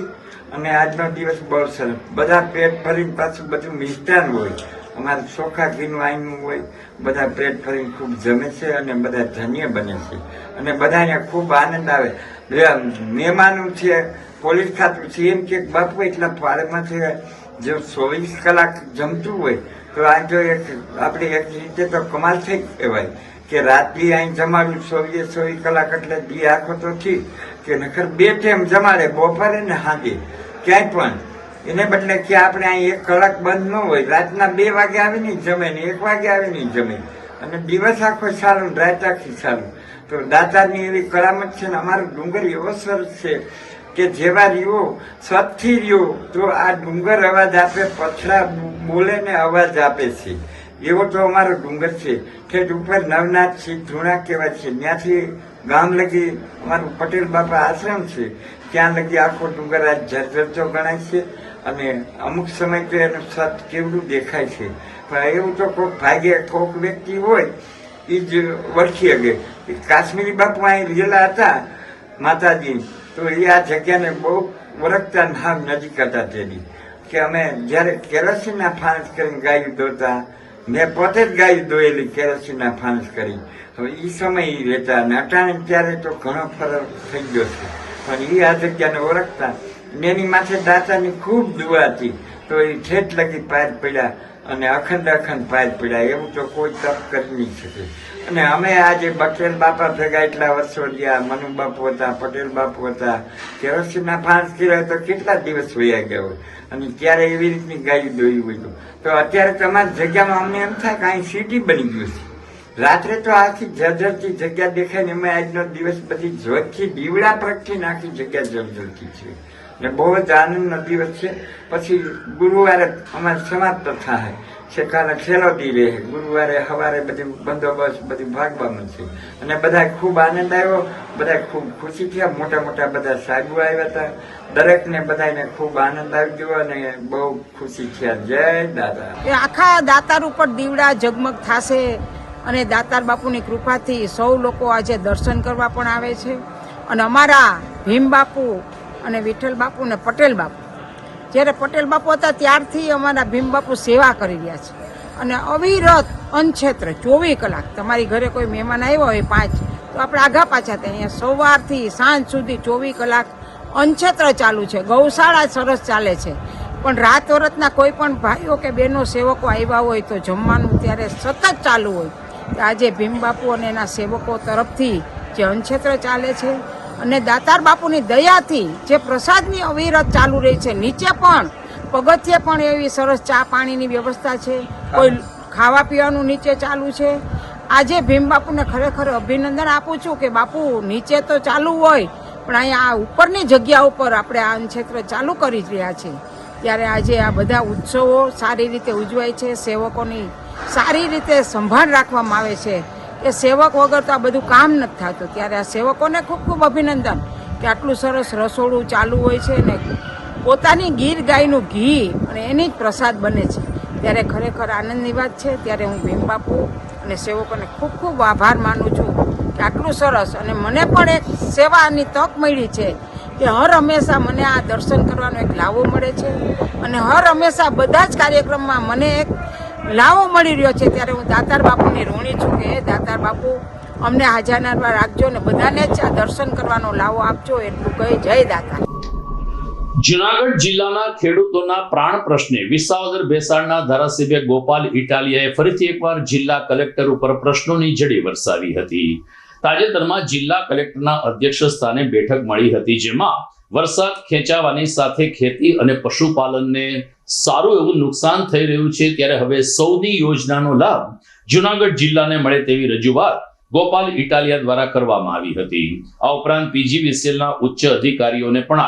અને આજનો દિવસ બહુ સરસ. બધા પેટ ભરીને પાછું બધું મિષ્ટાન હોય, અમારે ચોખા ઘીનું આઈનું હોય. બધા પેટ ભરીને ખૂબ જમે છે અને બધા ધન્ય બને છે અને બધાને ખૂબ આનંદ આવે. મહેમાનો છે, પોલીસ ખાતું છે, એમ કે બાપુ એટલા પાળેમાં છે જો 24 કલાક જમતું હોય તો આ જો એક આપણે એક રીતે તો કમાલ થઈ કહેવાય કે રાત્રિ અહીં જમાડું 24 કલાક એટલે દી આખો તો ઠીક કે નખર 2 ટાઈમ જમાડે, બપોરે ને સાંજે ક્યાંય પણ. એને બદલે કે આપણે અહીં 1 કલાક બંધ ન હોય, રાતના 2 વાગે આવીને જમે ને 1 વાગે આવીને જમે અને દિવસ આખો સારું, રાત આખી સારું. તો દાતાની એવી કરામત છે ને અમારો ડુંગર એવો સરસ છે કે જેવા રહ્યો સતથી રહ્યો તો આ ડુંગર અવાજ આપે, પથરા બોલે ને અવાજ આપે છે. એવો તો અમારો ડુંગર છે. ઠેઠ ઉપર નવનાથ છે, ધૂણા કહેવાય છે, ત્યાંથી ગામ લગી અમારું પટેલ બાપા આશ્રમ છે, ત્યાં લગી આખો ડુંગર આ જર્જરતો ગણાય છે અને અમુક સમય તો એનું સત કેવડું દેખાય છે. પણ એવું તો કોઈક ભાગ્ય કોઈક વ્યક્તિ હોય એ જ ઓળખી શકે. કાશ્મીરી બાપુ અહીં રહેલા હતા માતાજી, તો એ આ જગ્યાને બહુ ઓળખતા નામ નજીક હતા તેની કે અમે જ્યારે કેરોસીનના ફાનસ કરીને ગાયું દોતા, મેં પોતે જ ગાયું દોયેલી કેરોસીનના ફાનસ કરી. હવે એ સમય રહેતા અને અટાણે ત્યારે તો ઘણો ફરક થઈ ગયો છે પણ એ આ જગ્યાને ઓળખતા. એની માથે દાતાની ખૂબ દુઆ હતી તો એ ઠેઠ લગી પાર પડ્યા અને અખંડ પાર પડ્યા. એવું તો કોઈ તપ કરી નહીં શકે. અને અમે આજે પટેલ બાપા ભેગા એટલા વર્ષો રહ્યા, મનુ બાપુ હતા, પટેલ બાપુ હતા, કેરોસીનના ફાંસ કર્યા તો કેટલા દિવસ વયા ગયા હોય અને ત્યારે એવી રીતની ગાયું દોઈ હોય. તો અત્યારે તમારી જગ્યામાં અમને એમ થાય કે અહીં સિટી બની ગયું છે. રાત્રે તો આખી જર્જરતી જગ્યા દેખાય ને એમાં આજનો દિવસ બધી જોતથી દીવડા પ્રગટીને આખી જગ્યા જર્જરતી છે ને બહુ જ આનંદનો દિવસ છે. પછી ગુરુવારે અમારે સમાપ્ત થાય છે, કાલે છેલ્લો દી રહે. ગુરુવારે સવારે બધું બંદોબસ્ત બધું ભાગવાનું છે અને બધા ખૂબ આનંદ આવ્યો, બધા ખૂબ ખુશી થયા. મોટા મોટા બધા સાહેબો આવ્યા હતા, દરેકને બધાને ખૂબ આનંદ આવી ગયો અને બહુ ખુશી થયા. જય દાદા. આખા દાતાર ઉપર દીવડા ઝગમગ થશે અને દાતાર બાપુની કૃપાથી સૌ લોકો આજે દર્શન કરવા પણ આવે છે. અને અમારા ભીમ બાપુ અને વિઠ્ઠલ બાપુ ને પટેલ બાપુ, જ્યારે પટેલ બાપુ હતા ત્યારથી અમારા ભીમ બાપુ સેવા કરી રહ્યા છે અને અવિરત અનક્ષેત્ર 24 કલાક. તમારી ઘરે કોઈ મહેમાન આવ્યો હોય 5 તો આપણે આઘા પાછા થાય. અહીંયા સવારથી સાંજ સુધી 24 કલાક અનક્ષેત્ર ચાલુ છે. ગૌશાળા સરસ ચાલે છે પણ રાત વરતના કોઈ પણ ભાઈઓ કે બહેનો સેવકો આવ્યા હોય તો જમવાનું ત્યારે સતત ચાલુ હોય. આજે ભીમ બાપુ અને એના સેવકો તરફથી જે અનક્ષેત્ર ચાલે છે અને દાતાર બાપુની દયાથી જે પ્રસાદની અવિરત ચાલુ રહી છે, નીચે પણ પગથિયે પણ એવી સરસ ચા પાણીની વ્યવસ્થા છે, કોઈ ખાવા પીવાનું નીચે ચાલુ છે. આજે ભીમ બાપુને ખરેખર અભિનંદન આપું છું કે બાપુ નીચે તો ચાલુ હોય પણ અહીંયા આ ઉપરની જગ્યા ઉપર આપણે આ ક્ષેત્ર ચાલુ કરી રહ્યા છીએ. ત્યારે આજે આ બધા ઉત્સવો સારી રીતે ઉજવાય છે, સેવકોની સારી રીતે સંભાળ રાખવામાં આવે છે. એ સેવક વગર તો આ બધું કામ નથી થતું. ત્યારે આ સેવકોને ખૂબ ખૂબ અભિનંદન કે આટલું સરસ રસોડું ચાલુ હોય છે ને પોતાની ગીર ગાયનું ઘી અને એની જ પ્રસાદ બને છે. ત્યારે ખરેખર આનંદની વાત છે. ત્યારે હું ભીમ બાપુ અને સેવકોને ખૂબ ખૂબ આભાર માનું છું કે આટલું સરસ અને મને પણ એક સેવાની તક મળી છે કે હર હંમેશા મને આ દર્શન કરવાનો એક લાવો મળે છે અને હર હંમેશા બધા જ કાર્યક્રમમાં મને એક લાવો મળી રહ્યો છે. ત્યારે હું દાતાર બાપુની ઋણી છું કે દાતાર બાપુ અમને હાજરનાર રાખજો ને બધાને જ આ દર્શન કરવાનો લાવો આપજો. એટલું કહી જય દાતાર. જુનાગઢ જિલ્લાના ખેડૂતોના પ્રાણ પ્રશ્ને વિસાવદર ભેસાણના ધારાસભ્ય ગોપાલ ઇટાલિયાએ ફરીથી એકવાર જિલ્લા કલેક્ટર ઉપર પ્રશ્નોની ઝડી વરસાવી હતી. તાજેતરમાં જિલ્લા કલેક્ટરના અધ્યક્ષ સ્થાને બેઠક મળી હતી, જેમાં વરસાદ ખેંચાવાની સાથે ખેતી અને પશુપાલનને સારું એવું નુકસાન થઈ રહ્યું છે. ત્યારે હવે સૌની યોજનાનો લાભ જુનાગઢ જિલ્લાને મળે તેવી રજૂઆત ગોપાલ ઇટાલિયા દ્વારા કરવામાં આવી હતી. આ ઉપરાંત પીજીવીસીએલના ઉચ્ચ અધિકારીઓને પણ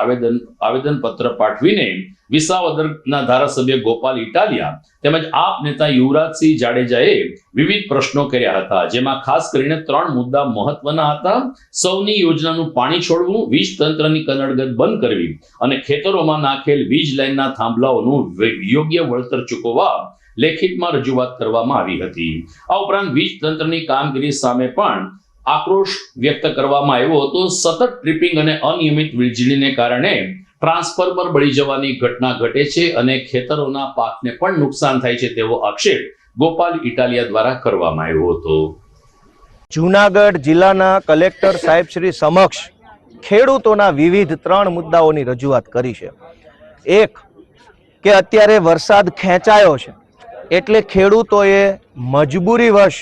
આવેદનપત્ર પાઠવીને વિસાવદરના ધારાસભ્ય ગોપાલ ઇટાલિયા તેમજ આપ નેતા યુવરાજસિંહ જાડેજાએ વિવિધ પ્રશ્નો કર્યા હતા, જેમાં ખાસ કરીને 3 મુદ્દા મહત્વના હતા. સૌની યોજનાનું પાણી છોડવું, વીજ તંત્રની કનડગત બંધ કરવી અને ખેતરોમાં નાખેલ વીજ લાઇનના થાંભલાઓનું યોગ્ય વળતર ચૂકવવા લેખિતમાં રજૂઆત કરવામાં આવી હતી. આ ઉપરાંત વીજ તંત્રની કામગીરી સામે પણ આક્રોશ વ્યક્ત કરવામાં આવ્યો હતો. સતત ટ્રિપિંગ અને અનિયમિત વીજળીને કારણે ટ્રાન્સફોર્મર બળી જવાની ઘટના ઘટે છે અને ખેતરોના પાકને પણ નુકસાન થાય છે તેવો આક્ષેપ ગોપાલ ઇટાલિયા દ્વારા કરવામાં આવ્યો હતો. જૂનાગઢ જિલ્લાના કલેક્ટર સાહેબ શ્રી સમક્ષ ખેડૂતોના વિવિધ 3 મુદ્દાઓની રજૂઆત કરી છે. એક કે અત્યારે વરસાદ ખેંચાયો છે એટલે ખેડૂતોએ મજબૂરીવશ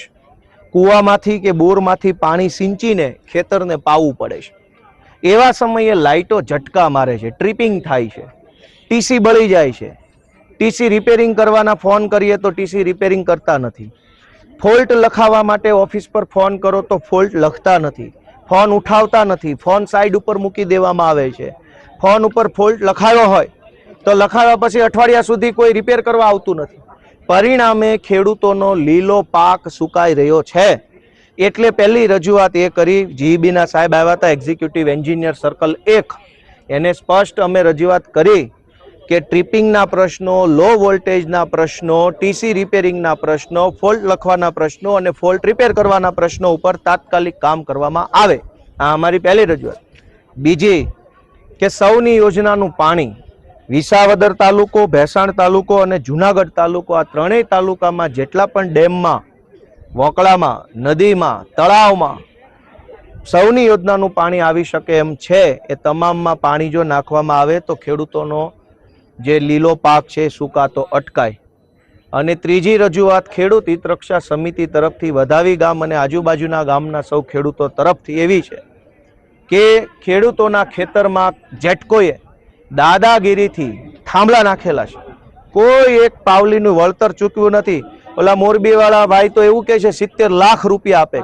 કૂવામાંથી કે બોરમાંથી પાણી સિંચીને ખેતરને પાવું પડે છે. એવા સમયે લાઇટો ઝટકા મારે છે, ટ્રિપિંગ થાય છે, ટીસી બળી જાય છે. ટીસી રિપેરિંગ કરવાના ફોન કરીએ તો ટીસી રિપેરિંગ કરતા નથી. ફોલ્ટ લખાવવા માટે ઓફિસ પર ફોન કરો તો ફોલ્ટ લખતા નથી, ફોન ઉઠાવતા નથી, ફોન સાઈડ ઉપર મૂકી દેવામાં આવે છે. ફોન ઉપર ફોલ્ટ લખાયો હોય તો લખાવ્યા પછી અઠવાડિયા સુધી કોઈ રિપેર કરવા આવતું નથી. પરિણામે ખેડૂતોનો લીલો પાક સુકાઈ રહ્યો છે. એટલે પહેલી રજૂઆત એ કરી, જીબીના સાહેબ આવ્યા હતા, એક્ઝિક્યુટિવ એન્જિનિયર સર્કલ 1, એને સ્પષ્ટ અમે રજૂઆત કરી કે ટ્રિપિંગના પ્રશ્નો, લો વોલ્ટેજના પ્રશ્નો, ટીસી રિપેરિંગના પ્રશ્નો, ફોલ્ટ લખવાના પ્રશ્નો અને ફોલ્ટ રિપેર કરવાના પ્રશ્નો ઉપર તાત્કાલિક કામ કરવામાં આવે. આ અમારી પહેલી રજૂઆત. બીજી કે સૌની યોજનાનું પાણી વિસાવદર તાલુકો, ભેસાણ તાલુકો અને જુનાગઢ તાલુકો, આ 3 તાલુકામાં જેટલા પણ ડેમમાં, વોકળામાં, નદીમાં, તળાવમાં સૌની યોજનાનું પાણી આવી શકે એમ છે એ તમામમાં પાણી જો નાખવામાં આવે તો ખેડૂતોનો જે લીલો પાક છે સુકાતો અટકાય. અને ત્રીજી રજૂઆત ખેડૂત હિત રક્ષા સમિતિ તરફથી વધાવી ગામ અને આજુબાજુના ગામના સૌ ખેડૂતો તરફથી એવી છે કે ખેડૂતોના ખેતરમાં જેટકોએ દાદાગીરીથી થાંભલા નાખેલા છે, કોઈ એક પાવલીનું વળતર ચૂકવ્યું નથી. ઓલા મોરબી વાળા ભાઈ તો એવું કે છે 70 લાખ રૂપિયા આપે.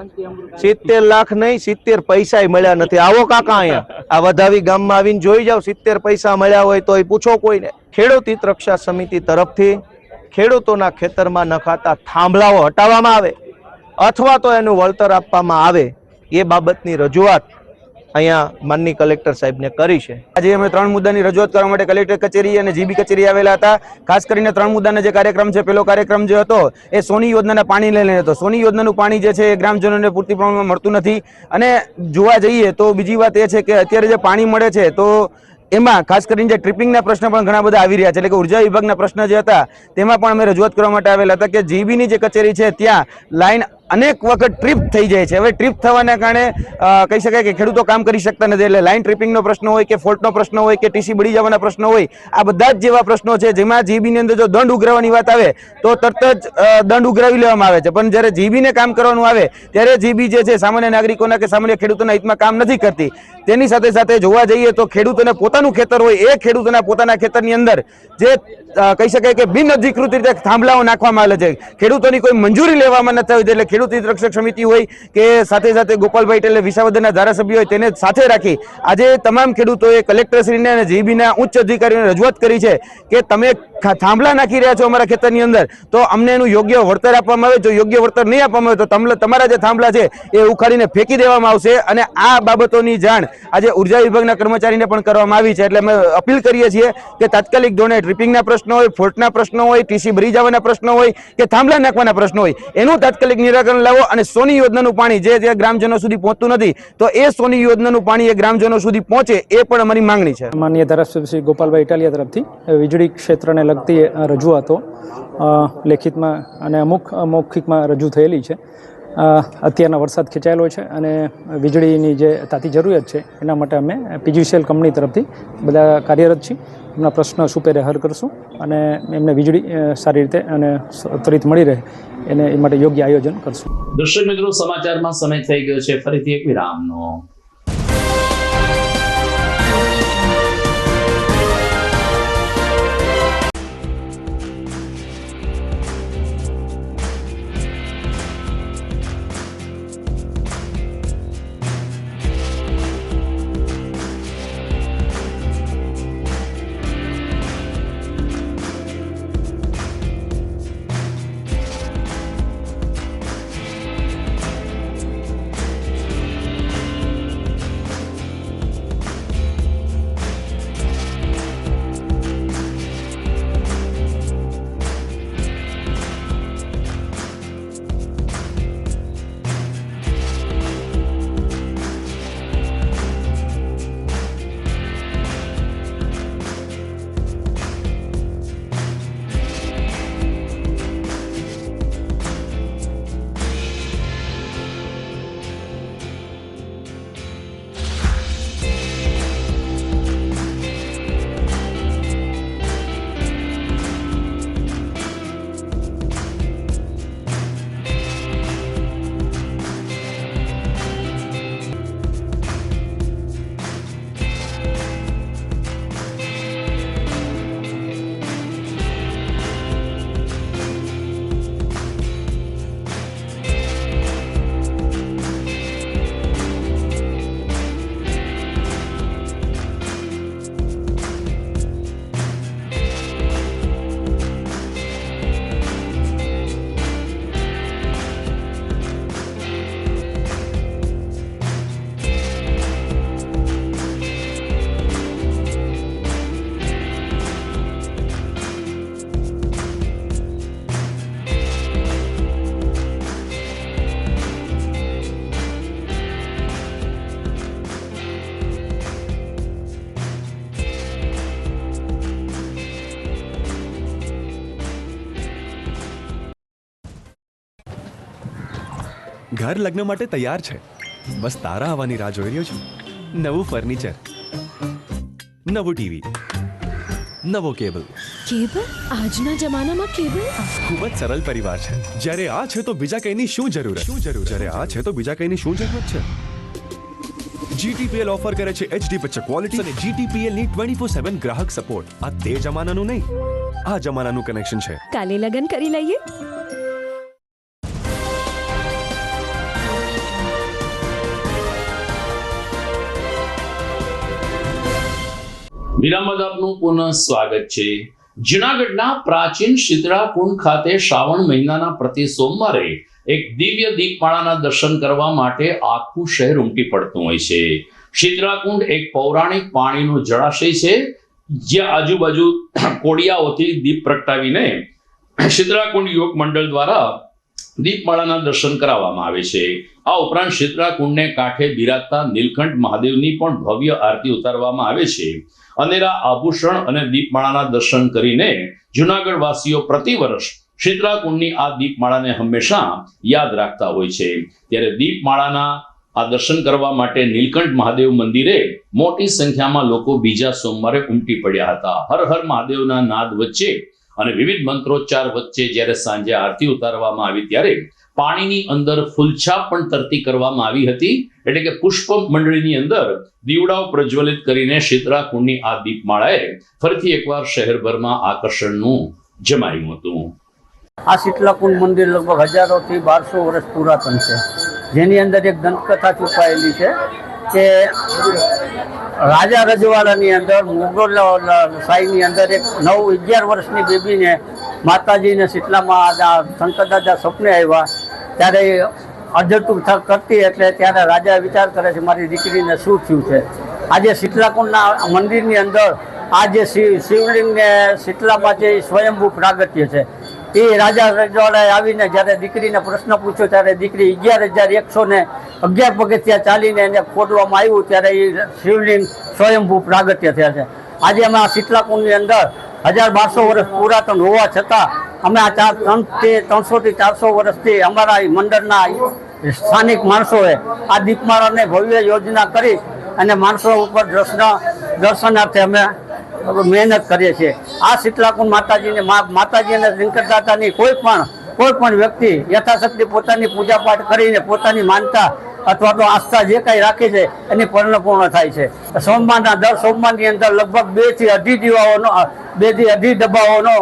70 લાખ નહીં, 70 પૈસા મળ્યા નથી. આવો કાકા અહીંયા આ વધાવી ગામમાં આવીને જોઈ જાવ, 70 પૈસા મળ્યા હોય તો એ પૂછો કોઈને. ખેડૂત હિત રક્ષા સમિતિ તરફથી ખેડૂતોના ખેતરમાં નખાતા થાંભલાઓ હટાવવામાં આવે અથવા તો એનું વળતર આપવામાં આવે એ બાબતની રજૂઆત અહીંયા માનની કલેક્ટર સાહેબને કરી છે. આજે અમે 3 મુદ્દાની રજૂઆત કરવા માટે કલેક્ટર કચેરી અને જીબી કચેરી આવેલા હતા. ખાસ કરીને 3 મુદ્દાના જે કાર્યક્રમ છે, પહેલો કાર્યક્રમ જે હતો એ સોની યોજનાના પાણી લઈને હતો. સોની યોજનાનું પાણી જે છે એ ગ્રામજનોને પૂરતી પ્રમાણમાં મળતું નથી. અને જોવા જઈએ તો બીજી વાત એ છે કે અત્યારે જે પાણી મળે છે તો એમાં ખાસ કરીને જે ટ્રિપિંગના પ્રશ્ન પણ ઘણા બધા આવી રહ્યા છે. એટલે કે ઉર્જા વિભાગના પ્રશ્ન જે હતા તેમાં પણ અમે રજૂઆત કરવા માટે આવેલા હતા કે જીબીની જે કચેરી છે ત્યાં લાઈન અનેક વખત ટ્રીપ થઈ જાય છે. હવે ટ્રીપ થવાના કારણે કહી શકાય કે ખેડૂતો કામ કરી શકતા નથી. એટલે લાઈન ટ્રિપિંગનો પ્રશ્ન હોય કે ફોલ્ટનો પ્રશ્ન હોય કે ટીસી બળી જવાના પ્રશ્નો હોય, આ બધા જ જેવા પ્રશ્નો છે જેમાં જીબીની અંદર જો દંડ ઉઘરાવવાની વાત આવે તો તરત જ દંડ ઉઘરાવી લેવામાં આવે છે. પણ જ્યારે જીબીને કામ કરવાનું આવે ત્યારે જીબી જે છે સામાન્ય નાગરિકોના કે સામાન્ય ખેડૂતોના હિતમાં કામ નથી કરતી. તેની સાથે સાથે જોવા જઈએ તો ખેડૂતોને પોતાનું ખેતર હોય, એ ખેડૂતોના પોતાના ખેતરની અંદર જે કહી શકાય કે બિન અધિકૃત રીતે થાંભલાઓ નાખવામાં આવેલા છે. ખેડૂતોની કોઈ મંજૂરી લેવામાં નથી આવી, એટલે ખેડૂત હિત રક્ષક સમિતિ હોય કે સાથે સાથે ગોપાલભાઈ એટલે વિસાવદરના ધારાસભ્ય હોય તેને સાથે રાખી આજે તમામ ખેડૂતોએ કલેક્ટરશ્રીને અને જીબીના ઉચ્ચ અધિકારીઓને રજૂઆત કરી છે કે તમે થાંભલા નાખી રહ્યા છો અમારા ખેતરની અંદર, તો અમને એનું યોગ્ય વળતર આપવામાં આવે. જો યોગ્ય વળતર નહીં આપવામાં આવે તો તમારા જે થાંભલા છે એ ઉખાડીને ફેંકી દેવામાં આવશે. અને આ બાબતોની જાણ આજે ઉર્જા વિભાગના કર્મચારીને પણ કરવામાં આવી છે. એટલે અમે અપીલ કરીએ છીએ કે તાત્કાલિક ધોરણે ટ્રિપિંગના પ્રશ્નો હોય, ફોલ્ટના પ્રશ્નો હોય, ટીસી ભરી જવાના પ્રશ્નો હોય કે થાંભલા નાખવાના પ્રશ્નો હોય, એનું તાત્કાલિક નિરાકરણ લાવો. અને સોની યોજનાનું પાણી જે ગ્રામજનો સુધી પહોંચતું નથી, તો એ સોની યોજનાનું પાણી એ ગ્રામજનો સુધી પહોંચે એ પણ અમારી માંગણી છે. માનનીય ધારાસભ્ય શ્રી ગોપાલભાઈ ઇટાલિયા તરફથી વીજળી ક્ષેત્રને લગતી રજૂઆતો લેખિતમાં અને અમુક મૌખિકમાં રજૂ થયેલી છે. અત્યારના વરસાદ ખેંચાયેલો છે અને વીજળીની જે તાતી જરૂરિયાત છે એના માટે અમે પીજીસીએલ કંપની તરફથી બધા કાર્યરત છીએ. એમના પ્રશ્ન સુપેરે હલ કરશું અને એમને વીજળી સારી રીતે અને ત્વરિત મળી રહે એને એ માટે યોગ્ય આયોજન કરશું. દર્શક મિત્રો, સમાચારમાં સમય થઈ ગયો છે ફરીથી એક વિરામનો. ઘર લગ્ન માટે તૈયાર છે, બસ તારા આવવાની રાહ જોઈ રહ્યો છું. નવું ફર્નિચર, નવું ટીવી, નવો કેબલ. કેબલ? આજના જમાનામાં કેબલ? ખૂબ જ સરળ પરિવાર છે. જ્યારે આ છે તો બીજા કઈની શું જરૂર? જ્યારે આ છે તો બીજા કઈની શું જરૂરત છે? GTPL ઓફર કરે છે HD પિક્ચર ક્વોલિટી અને GTPL ની 24/7 ગ્રાહક સપોર્ટ. આ તે જમાનાનું નહીં, આ જમાનાનું કનેક્શન છે. કાલે લગન કરી લઈએ. વિરામ બાદ આપનું પુનઃ સ્વાગત છે. જૂનાગઢના પ્રાચીન શીતળા કુંડ ખાતે શ્રાવણ મહિનાના પ્રતિ સોમવારે એક દિવ્ય દીપમાળાના દર્શન કરવા માટે આખું શહેર ઉમટી પડતું હોય છે. શીતળા કુંડ એક પૌરાણિક પાણીનો જળાશય છે, જ્યાં આજુબાજુ કોડિયાઓથી દીપ પ્રગટાવીને શીતળા કુંડ યુવક મંડળ દ્વારા દીપમાળાના દર્શન કરાવવામાં આવે છે. આ ઉપરાંત શીતળા કુંડને કાંઠે બિરાજતા નીલકંઠ મહાદેવની પણ ભવ્ય આરતી ઉતારવામાં આવે છે. અનેરા આભૂષણ અને દીપમાળાના દર્શન કરીને જૂનાગઢ વાસીઓ પ્રતિવર્ષ શીતળા કુંડની આ દીપમાળાને હંમેશા યાદ રાખતા હોય છે. ત્યારે દીપમાળાના આ દર્શન કરવા માટે નીલકંઠ મહાદેવ મંદિરે મોટી સંખ્યામાં લોકો બીજા સોમવારે ઉમટી પડ્યા હતા. હર હર મહાદેવના નાદ વચ્ચે અને વિવિધ મંત્રોચ્ચાર વચ્ચે જ્યારે સાંજે આરતી ઉતારવામાં આવી ત્યારે પાણીની અંદર ફૂલછાપ પણ તરતી કરવામાં આવી હતી. એટલે કે પુષ્પ મંડળીની અંદર દીવડાઓ પ્રજ્વલિત કરીને શીતળા કુંડની આ દીપમાળાએ ફરીથી એકવાર શહેરભરમાં આકર્ષણનું જમાયું હતું. આ શીતલાકુંડ મંદિર લગભગ 1000 થી 1200 વર્ષ પુરાતન છે, જેની અંદર એક દંતકથા છુપાયેલી છે કે રાજા રજવાડાની અંદર મુગલ શાહીની અંદર એક 9-11 વર્ષની બેબીને માતાજીને શીતલામાં શંકર દાદા સપને આવ્યા, ત્યારે અજતું કરતી એટલે ત્યારે રાજા વિચાર કરે છે મારી દીકરીને શું થયું છે. આજે શીતલાકુંડના મંદિરની અંદર આ જે શિવલિંગને શીતલામાં જે સ્વયંભૂ પ્રાગટ્ય છે એ રાજા રજવાડાએ આવીને જ્યારે દીકરીને પ્રશ્ન પૂછ્યો ત્યારે દીકરી 11,111 પગથિયા ચાલીને એને ખોદવામાં આવ્યું ત્યારે એ શિવલિંગ સ્વયંભૂ પ્રાગટ્ય થયા છે. આજે અમે આ શીતલાકુંડની અંદર 1200 વર્ષ પુરાતન હોવા છતાં અમે આ 300 થી 400 વર્ષથી અમારા મંડળના સ્થાનિક માણસોએ આ દીપમાળાને ભવ્ય યોજના કરી અને માણસો ઉપર દર્શનાર્થે અમે મહેનત કરીએ છીએ. આ શીતલાકુંડ માતાજી અને શંકર દાદાની કોઈ પણ વ્યક્તિ યથાશક્તિ પોતાની પૂજાપાઠ કરીને પોતાની માનતા અથવા તો આસ્થા જે કાંઈ રાખે છે એની પરિપૂર્ણ થાય છે. દર સોમવારની અંદર લગભગ 2 થી 2.5 ડબ્બાઓનો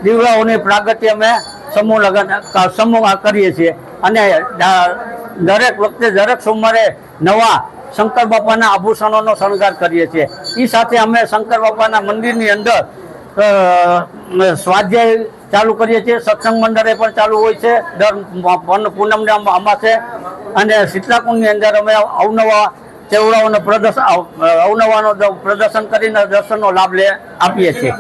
દીવડાઓની પ્રાગટ્ય અમે સમૂહ કરીએ છીએ અને દરેક વખતે દરેક સોમવારે નવા શંકર બાપાના આભૂષણોનો શણગાર કરીએ છીએ. એ સાથે અમે શંકર બાપાના મંદિરની અંદર સ્વાધ્યાય ચાલુ કરીએ છીએ, સત્સંગ મંડળે પણ ચાલુ હોય છે દર પૂનમને અમાસે, અને શીતલાકુંડની અંદર અમે અવનવા ચેવડાઓનો પ્રદર્શન કરીને દર્શનનો લાભ આપીએ છીએ.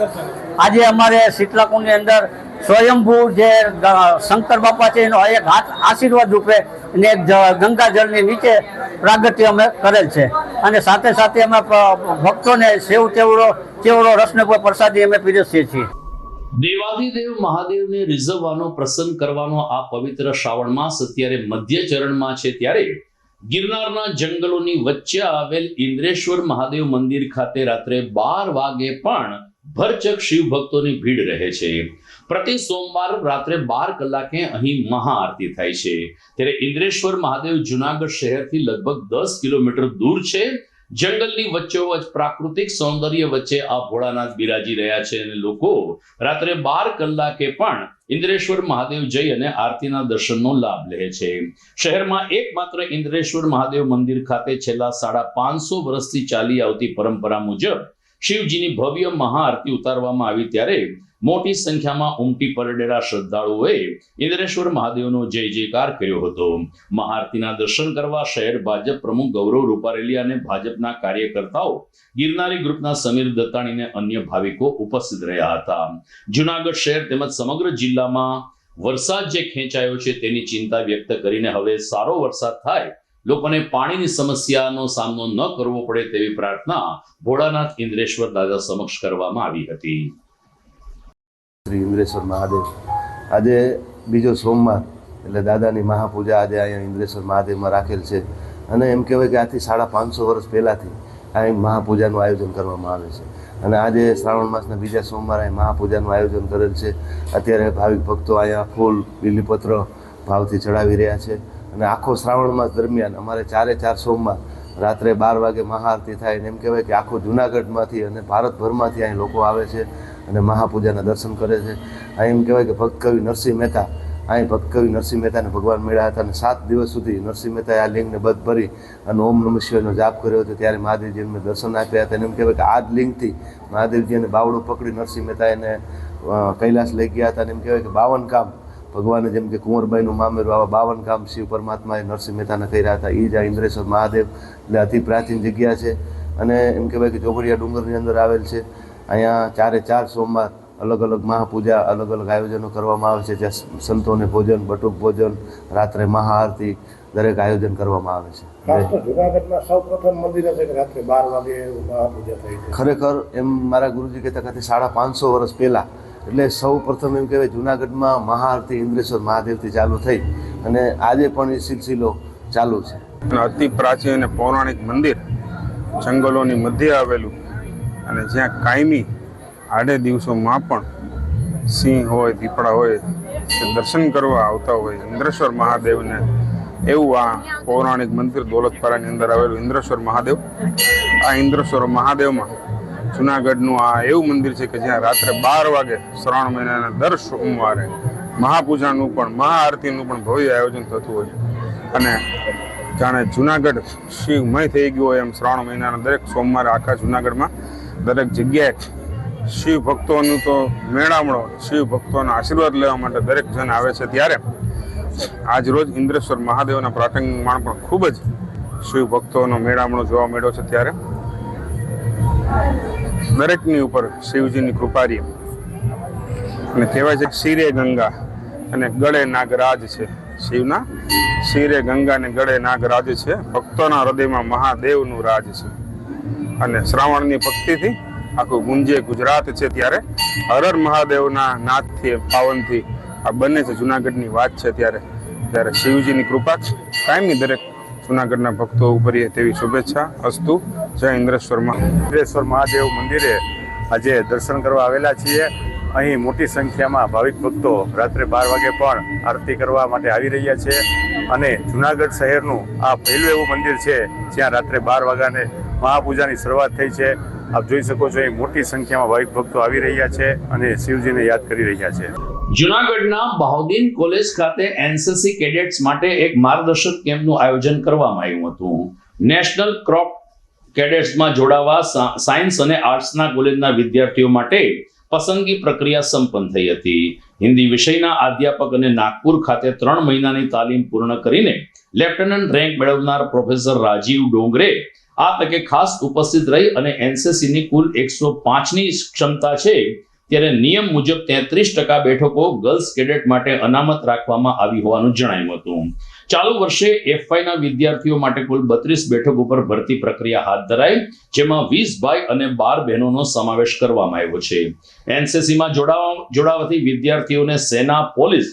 આજે અમારે શીતલાકુંડની અંદર સ્વયંભૂ જે શંકર બાપા છે એનો એક હાથ આશીર્વાદ રૂપે અને એક ગંગાજળની નીચે પ્રાગટ્ય અમે કરેલ છે, અને સાથે સાથે અમે ભક્તોને સેવ ચેવડો રસને પ્રસાદી અમે પીરસીએ છીએ. દેવાધિદેવ મહાદેવને રીઝવવાનો પ્રસન્ન કરવાનો આ પવિત્ર શ્રાવણ માસ અત્યારે મધ્ય ચરણમાં છે, ત્યારે ગિરનારના જંગલોની વચ્ચે આવેલ ઇન્દ્રેશ્વર મહાદેવ મંદિર ખાતે રાત્રે 12 વાગે પણ ભરચક શિવ ભક્તોની ભીડ રહે છે. પ્રતિ સોમવાર રાત્રે 12 કલાકે અહીં મહાઆરતી થાય છે. ત્યારે ઇન્દ્રેશ્વર મહાદેવ જુનાગઢ શહેરથી લગભગ 10 કિલોમીટર દૂર છે. જંગલની વચ્ચોવચ્ચ પ્રાકૃતિક સૌંદર્ય વચ્ચે આ ભોળાનાથ બિરાજી રહ્યા છે અને લોકો રાત્રે 12 કલાકે પણ ઇન્દ્રેશ્વર મહાદેવ જઈ અને આરતીના દર્શનનો લાભ લે છે. શહેરમાં એકમાત્ર ઇન્દ્રેશ્વર મહાદેવ મંદિર ખાતે છેલ્લા 550 વર્ષથી ચાલી આવતી પરંપરા મુજબ શિવજીની ભવ્ય મહાઆરતી ઉતારવામાં આવી, ત્યારે મોટી સંખ્યામાં ઉમટી પડેલા શ્રદ્ધાળુઓએ ઇન્દ્રેશ્વર મહાદેવનો જય જયકાર કર્યો હતો. મહાઆરતીના દર્શન કરવા શહેર ભાજપ પ્રમુખ ગૌરવ રૂપારેલી અને ભાજપના કાર્યકર્તાઓ, ગિરનારી ગ્રુપના સમીર દત્તાણી અને અન્ય ભાવિકો ઉપસ્થિત રહ્યા હતા. જુનાગઢ શહેર તેમજ સમગ્ર જિલ્લામાં વરસાદ જે ખેંચાયો છે તેની ચિંતા વ્યક્ત કરીને હવે સારો વરસાદ થાય, લોકોને પાણીની સમસ્યાનો સામનો ન કરવો પડે તેવી પ્રાર્થના ભોળાનાથ ઇન્દ્રેશ્વર દાદા સમક્ષ કરવામાં આવી હતી. શ્રી ઇન્દ્રેશ્વર મહાદેવ આજે બીજો સોમવાર એટલે દાદાની મહાપૂજા આજે અહીંયા ઇન્દ્રેશ્વર મહાદેવમાં રાખેલ છે, અને એમ કહેવાય કે આથી 550 વર્ષ પહેલાંથી અહીં મહાપૂજાનું આયોજન કરવામાં આવે છે, અને આજે શ્રાવણ માસના બીજા સોમવારે મહાપૂજાનું આયોજન કરેલ છે. અત્યારે ભાવિક ભક્તો અહીંયા ફૂલ બીલીપત્ર ભાવથી ચડાવી રહ્યા છે, અને આખો શ્રાવણ માસ દરમિયાન અમારે 4 સોમવાર રાત્રે 12 વાગે મહાઆરતી થાય, અને એમ કહેવાય કે આખું જૂનાગઢમાંથી અને ભારતભરમાંથી અહીં લોકો આવે છે અને મહાપૂજાના દર્શન કરે છે. અહીં એમ કહેવાય કે ભક્ત કવિ નરસિંહ મહેતાને ભગવાન મળ્યા હતા, અને 7 દિવસ સુધી નરસિંહ મહેતાએ આ લિંગને બધ ભરી અને ઓમ નમઃ શિવાયનો જાપ કર્યો હતો. ત્યારે મહાદેવજી એમને દર્શન આપ્યા હતા, અને એમ કહેવાય કે આ જ લિંગથી મહાદેવજી એને બાવડો પકડી નરસિંહ મહેતા એને કૈલાસ લઈ ગયા હતા, અને એમ કહેવાય કે 52 કામ ભગવાને જેમ કે કુંવરબાઈનું મામેરું આવા 52 કામ શિવ પરમાત્માએ નરસિંહ મહેતાને કર્યા હતા. એ જ આ ઇન્દ્રેશ્વર મહાદેવ એટલે અતિ પ્રાચીન જગ્યા છે, અને એમ કહેવાય કે ચોઘડિયા ડુંગરની અંદર આવેલ છે. અહીંયા 4 સોમવાર અલગ અલગ મહાપૂજા, અલગ અલગ આયોજનો કરવામાં આવે છે, જ્યાં સંતોને ભોજન, બટુક ભોજન, રાત્રે મહાઆરતી દરેક આયોજન કરવામાં આવે છે. ખરેખર એમ મારા ગુરુજી કહેતા કે 550 વર્ષ પહેલાં એટલે સૌ પ્રથમ એમ કહેવાય જુનાગઢમાં મહાઆરતી ઇન્દ્રેશ્વર મહાદેવથી ચાલુ થઈ, અને આજે પણ એ સિલસિલો ચાલુ છે. અતિ પ્રાચીન અને પૌરાણિક મંદિર જંગલોની મધ્ય આવેલું, અને જ્યાં કાયમી આડે દિવસોમાં પણ સિંહ હોય, દીપડા હોય દર્શન કરવા આવતા હોય ઇન્દ્રેશ્વર મહાદેવને, એવું આ પૌરાણિક મંદિર દોલતપારાની અંદર આવેલું ઇન્દ્રેશ્વર મહાદેવ. આ ઇન્દ્રેશ્વર મહાદેવમાં જુનાગઢનું આ એવું મંદિર છે કે જ્યાં રાત્રે 12 વાગે શ્રાવણ મહિનાના દર સોમવારે મહાપૂજાનું પણ મહાઆરતીનું પણ ભવ્ય આયોજન થતું હોય. અને જાણે જુનાગઢ શિવમય થઈ ગયું હોય એમ શ્રાવણ મહિનાના દરેક સોમવારે આખા જુનાગઢમાં દરેક જગ્યાએ શિવ ભક્તોનું તો મેળામણો, શિવ ભક્તોના આશીર્વાદ લેવા માટે દરેક જણ આવે છે. ત્યારે આજ રોજ ઇન્દ્રેશ્વર મહાદેવના પ્રાંગણમાં પણ ખૂબ જ શિવ ભક્તોનો મેળામણો જોવા મળ્યો છે. ત્યારે દરેકની ઉપર શિવજીની કૃપા રહી. અને કહેવાય છે કે શિરે ગંગા અને ગળે નાગરાજ છે. શિવના શિરે ગંગા અને ગળે નાગરાજ છે. ભક્તોના હૃદયમાં મહાદેવનું રાજ છે. અને શ્રાવણની ભક્તિથી આખું ગુંજે ગુજરાત છે. ત્યારે હર હર મહાદેવના નાદથી, પાવનથી આ બંને છે જુનાગઢની વાત છે. ત્યારે શિવજીની કૃપા કાયમી દરેક જુનાગઢના ભક્તો ઉપર તેવી શુભેચ્છા. અસ્તુ. જય ઇન્દ્રેશ્વર મહાદેવ મંદિરે આજે દર્શન કરવા આવેલા છીએ. અહીં મોટી સંખ્યામાં ભાવિક ભક્તો રાત્રે 12 વાગે પણ આરતી કરવા માટે આવી રહ્યા છે. અને જુનાગઢ શહેરનું આ પહેલું એવું મંદિર છે જ્યાં રાત્રે 12 વાગ્યાને મહાપૂજાની શરૂઆત થઈ છે. આપ જોઈ શકો છો અહીં મોટી સંખ્યામાં ભાવિક ભક્તો આવી રહ્યા છે અને શિવજીને યાદ કરી રહ્યા છે. જુનાગઢના બહાઉદ્દીન કોલેજ ખાતે એનસીસી કેડેટ્સ માટે એક માર્ગદર્શક કેમ્પનું આયોજન કરવામાં આવ્યું હતું. નેશનલ ક્રોપ કેડેટ્સમાં જોડાવા સાયન્સ અને આર્ટ્સના કોલેજના વિદ્યાર્થીઓ માટે પસંદગી પ્રક્રિયા સંપન્ન થઈ હતી. હિન્દી વિષયના અધ્યાપક અને નાગપુર ખાતે 3 મહિનાની તાલીમ પૂર્ણ કરીને લેફ્ટનન્ટ રેન્ક મેળવનાર પ્રોફેસર રાજીવ ડોંગરે આ તકે ખાસ ઉપસ્થિત રહી અને એનસીસીની કુલ 105ની ક્ષમતા છે ત્યારે નિયમ મુજબ 33% બેઠકો ગર્લ્સ કેડેટ માટે અનામત રાખવામાં આવી હોવાનું જણાવ્યું હતું. ચાલુ વર્ષે એફવાયના વિદ્યાર્થીઓ માટે કુલ 32 બેઠકો પર ભરતી પ્રક્રિયા હાથ ધરાઈ, જેમાં 20 ભાઈ અને 12 બહેનોનો સમાવેશ કરવામાં આવ્યો છે. એનસીસીમાં જોડાવાથી વિદ્યાર્થીઓને સેના, પોલીસ,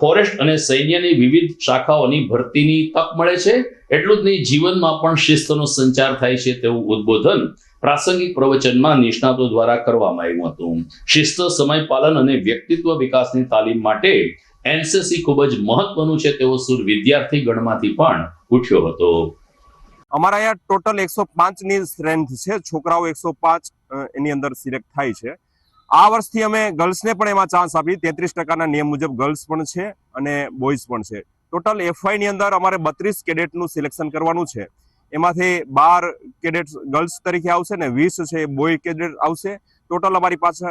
ફોરેસ્ટ અને સૈન્યની વિવિધ શાખાઓની ભરતીની તક મળે છે. એટલું જ નહીં, જીવનમાં પણ શિસ્તનો સંચાર થાય છે તેવું ઉદ્બોધન પ્રાસંગિક પ્રવચનમાં નિષ્ણાતો દ્વારા કરવામાં આવ્યું હતું. શિસ્ત, સમય પાલન અને વ્યક્તિત્વ વિકાસની તાલીમ માટે એનસીસી ખૂબ જ મહત્વનું છે તેવો સુર વિદ્યાર્થી ગણમાંથી પણ ઉઠ્યો હતો. અમારા અહીંયા ટોટલ 105ની સ્ટ્રેન્થ છે. છોકરાઓ 105 એની અંદર સિલેક્ટ થાય છે. આ વર્ષથી અમે ગર્લ્સને પણ એમાં ચાન્સ આપી. 33%ના નિયમ મુજબ ગર્લ્સ પણ છે અને બોયઝ પણ છે. ટોટલ એફવાયની અંદર અમારે 32 કેડેટનું સિલેક્શન કરવાનું છે. એમાંથી 12 કેડેટ ગર્લ્સ તરીકે આવશે ને 20 છે બોય કેડેટ આવશે. ટોટલ અમારી પાસે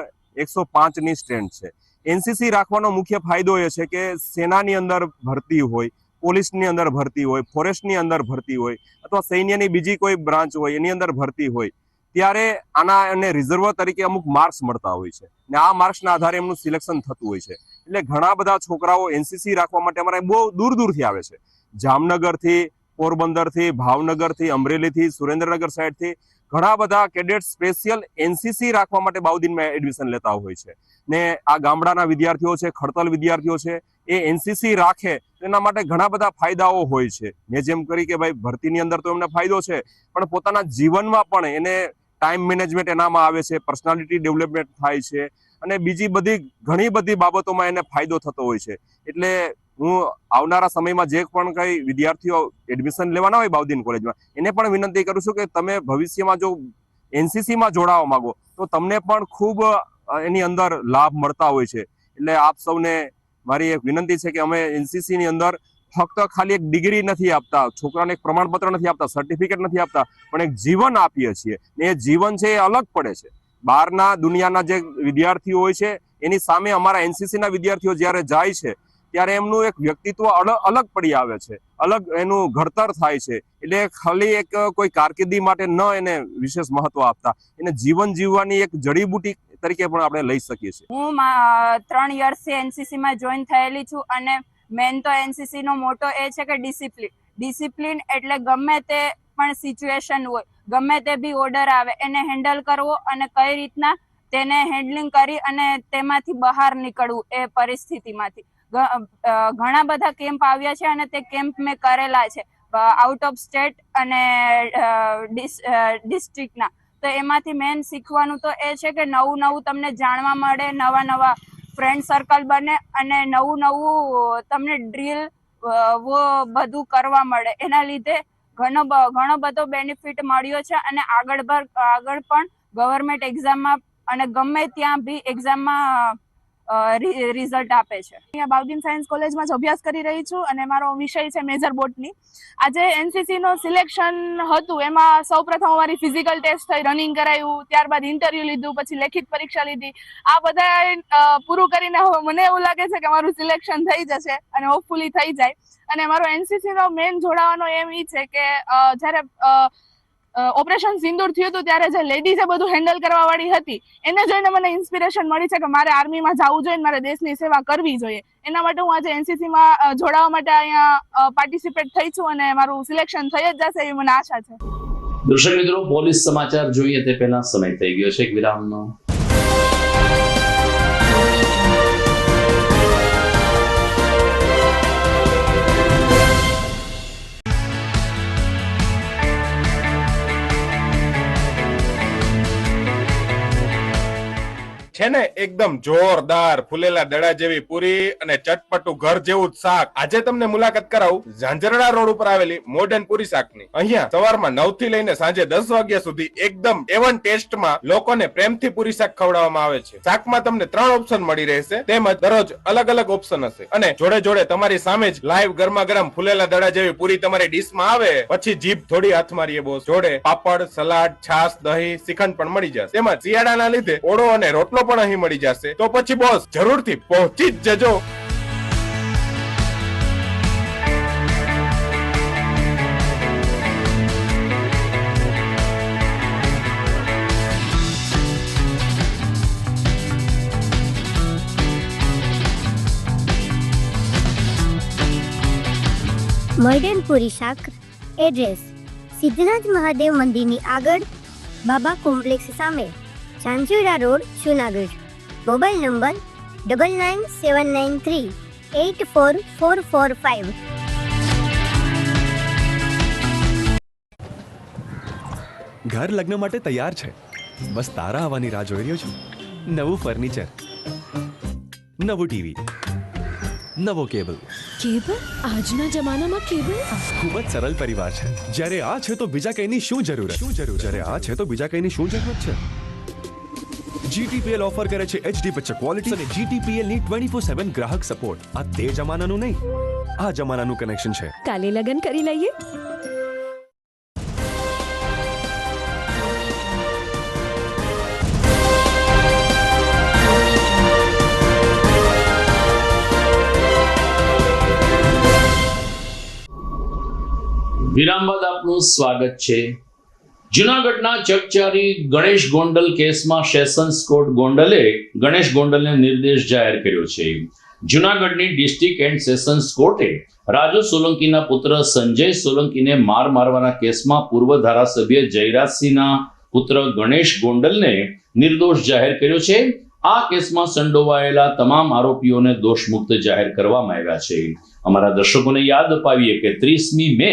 105ની સ્ટ્રેન્થ છે. એનસીસી રાખવાનો મુખ્ય ફાયદો એ છે કે સેનાની અંદર ભરતી હોય, પોલીસની અંદર ભરતી હોય, ફોરેસ્ટની અંદર ભરતી હોય અથવા સૈન્યની બીજી કોઈ બ્રાન્ચ હોય એની અંદર ભરતી હોય ત્યારે આના અને રિઝર્વ તરીકે અમુક માર્ક્સ મળતા હોય છે ને આ માર્ક્સના આધારે એમનું સિલેક્શન થતું હોય છે. એટલે ઘણા બધા છોકરાઓ એનસીસી રાખવા માટે અમારે બહુ દૂર દૂરથી આવે છે. જામનગરથી, પોરબંદરથી, ભાવનગરથી, અમરેલીથી, સુરેન્દ્રનગર સાઈડથી ઘણા બધા કેડેટ સ્પેશિયલ એનસીસી રાખવા માટે બાઉદીનમાં એડમિશન લેતા હોય છે. ને આ ગામડાના વિદ્યાર્થીઓ છે, ખડતલ વિદ્યાર્થીઓ છે, એ એનસીસી રાખે એના માટે ઘણા બધા ફાયદાઓ હોય છે. મેં જેમ કરી કે ભાઈ ભરતીની અંદર તો એમને ફાયદો છે, પણ પોતાના જીવનમાં પણ એને ટાઈમ મેનેજમેન્ટ એનામાં આવે છે, પર્સનાલિટી ડેવલપમેન્ટ થાય છે અને બીજી બધી ઘણી બધી બાબતોમાં એને ફાયદો થતો હોય છે. એટલે હું આવનારા સમયમાં જે પણ કઈ વિદ્યાર્થીઓ એડમિશન લેવાના હોય બાઉદીન કોલેજમાં એને પણ વિનંતી કરું છું કે તમે ભવિષ્યમાં જો એનસીસીમાં જોડાવા માંગો તો તમને પણ ખૂબ એની અંદર લાભ મળતા હોય છે. એટલે આપ સૌને મારી એક વિનંતી છે કે અમે એનસીસીની અંદર ફક્ત ખાલી એક ડિગ્રી નથી આપતા, છોકરાને એક પ્રમાણપત્ર નથી આપતા, સર્ટિફિકેટ નથી આપતા, પણ એક જીવન આપીએ છીએ. ને એ જીવન છે એ અલગ પડે છે. બહારના દુનિયાના જે વિદ્યાર્થીઓ હોય છે એની સામે અમારા એનસીસીના વિદ્યાર્થીઓ જ્યારે જાય છે ત્યારે એમનું એક વ્યક્તિત્વ અલગ પડી આવે છે, અલગ એનું ઘડતર થાય છે. એટલે ખાલી એક કોઈ કારકિર્દી માટે ન એને વિશેષ મહત્વ આપતા, એને જીવન જીવવાની એક જડીબુટી તરીકે પણ આપણે લઈ શકીએ છીએ. હું 3 યર્સથી એનસીસીમાં જોઈન થયેલી છું અને મેન તો એનસીસીનો મોટો એ છે કે ડિસિપ્લિન એટલે ગમે તે પણ સિચ્યુએશન હોય, ગમે તે બી ઓર્ડર આવે એને હેન્ડલ કરવો અને કઈ રીતના તેને હેન્ડલિંગ કરી અને તેમાંથી બહાર નીકળવું એ પરિસ્થિતિમાંથી. ઘણા બધા કેમ્પ આવ્યા છે અને તે કેમ્પ મેં કરેલા છે આઉટ ઓફ સ્ટેટ અને ડિસ્ટ્રિક્ટના. તો એમાંથી મેન શીખવાનું તો એ છે કે નવું તમને જાણવા મળે, નવા ફ્રેન્ડ સર્કલ બને અને નવું તમને ડ્રીલ વો બધું કરવા મળે. એના લીધે ઘણો બધો બેનિફિટ મળ્યો છે અને આગળ પણ ગવર્મેન્ટ એક્ઝામમાં અને ગમે ત્યાં બી એક્ઝામમાં રિઝલ્ટ આપે છે. અહીંયા બાઉદીન સાયન્સ કોલેજમાં જ અભ્યાસ કરી રહી છું અને મારો વિષય છે મેજર બોટની. આજે એનસીસીનો સિલેક્શન હતું, એમાં સૌપ્રથમ અમારી ફિઝિકલ ટેસ્ટ થઈ, રનિંગ કરાયું, ત્યારબાદ ઇન્ટરવ્યુ લીધું, પછી લેખિત પરીક્ષા લીધી. આ બધા પૂરું કરીને મને એવું લાગે છે કે મારું સિલેક્શન થઈ જશે અને હોપફુલી થઈ જાય. અને મારો એનસીસીનો મેઇન જોડાવાનો એમ એ છે કે જ્યારે ઓપરેશન સિંદૂર થયું હતું ત્યારે જે લેડીઝે બધું હેન્ડલ કરવા વાળી હતી એને જોઈને મને ઇન્સ્પિરેશન મળી છે કે મારે આર્મીમાં જવું જોઈએ, મારે દેશની સેવા કરવી જોઈએ. એના માટે હું આજે એનસીસીમાં જોડાવા માટે અહીંયા પાર્ટિસિપેટ થઈ છું અને મારું સિલેક્શન થઈ જ જશે એવી મને આશા છે. દર્શક મિત્રો, પોલીસ સમાચાર જોઈએ તે પહેલા સમય થઈ ગયો છે એક વિરામનો. છે ને એકદમ જોરદાર ફૂલેલા દડા જેવી પૂરી અને ચટપટું ઘર જેવું જ શાક. આજે તમને મુલાકાત કરાવું ઝાંઝરડા રોડ ઉપર આવેલી મોડર્ન પૂરી શાકની. અહીંયા સવારમાં 9 થી લઈને સાંજે 10 વાગ્યા સુધી એકદમ એવન ટેસ્ટમાં લોકોને પ્રેમથી પૂરી શાક ખવડાવવામાં આવે છે. શાકમાં તમને 3 ઓપ્શન મળી રહેશે, તેમજ દરરોજ અલગ ઓપ્શન હશે અને જોડે તમારી સામે જ લાઈવ ગરમા ગરમ ફૂલેલા દડા જેવી પૂરી તમારી ડીશમાં આવે પછી જીભ થોડી હાથ મારીએ બોસ. જોડે પાપડ, સલાડ, છાશ, દહીં, શ્રીખંડ પણ મળી જશે. તેમજ શિયાળાના લીધે ઓળો અને રોટલો પણ અહીં મળી જશે. તો પછી બોસ જરૂરથી પહોંચી જ જજો. મોડર્ન પૂરી શાક. એડ્રેસ સિદ્ધનાથ મહાદેવ મંદિરની આગળ, બાબા કોમ્પ્લેક્સ સામે, Chanchuda road, Junagadh. Mobile number 9979384445. ઘર લગ્ન માટે તૈયાર છે, બસ તારા આવવાની રાહ જોઈ રહ્યો છું. નવું ફર્નિચર, નવું ટીવી, નવો કેબલ. આજના જમાનામાં કેબલ ખૂબ જ સરળ પરિવાર છે. જ્યારે આ છે તો બીજા કઈની શું જરૂરત? જ્યારે આ છે તો બીજા કઈની શું જરૂરત છે? GTPL ઓફર કરે છે HD પિક્ચર ક્વોલિટી અને GTPL ની 24/7 ગ્રાહક સપોર્ટ. આ તે જમાનાનું નહીં, આ જમાનાનું કનેક્શન છે. કાલે લગન કરી લઈએ. વિરામ બાદ આપનું સ્વાગત છે. જૂનાગઢના ચકચારી ગણેશ ગોંડલ કેસમાં સેશન્સ કોર્ટ ગોંડલે ગણેશ ગોંડલને નિર્દેશ જાહેર કર્યો છે. જૂનાગઢની ડિસ્ટ્રિક્ટ એન્ડ સેશન્સ કોર્ટે રાજુ સોલંકીના પુત્ર સંજય સોલંકીને મારવાના કેસમાં પૂર્વ ધારાસભ્ય જયરાજસિંહના પુત્ર ગણેશ ગોંડલને નિર્દોષ જાહેર કર્યો છે. આ કેસમાં સંડોવાયેલા તમામ આરોપીઓને દોષમુક્ત જાહેર કરવામાં આવ્યા છે. અમારા દર્શકોને યાદ અપાવીએ કે 30મી મે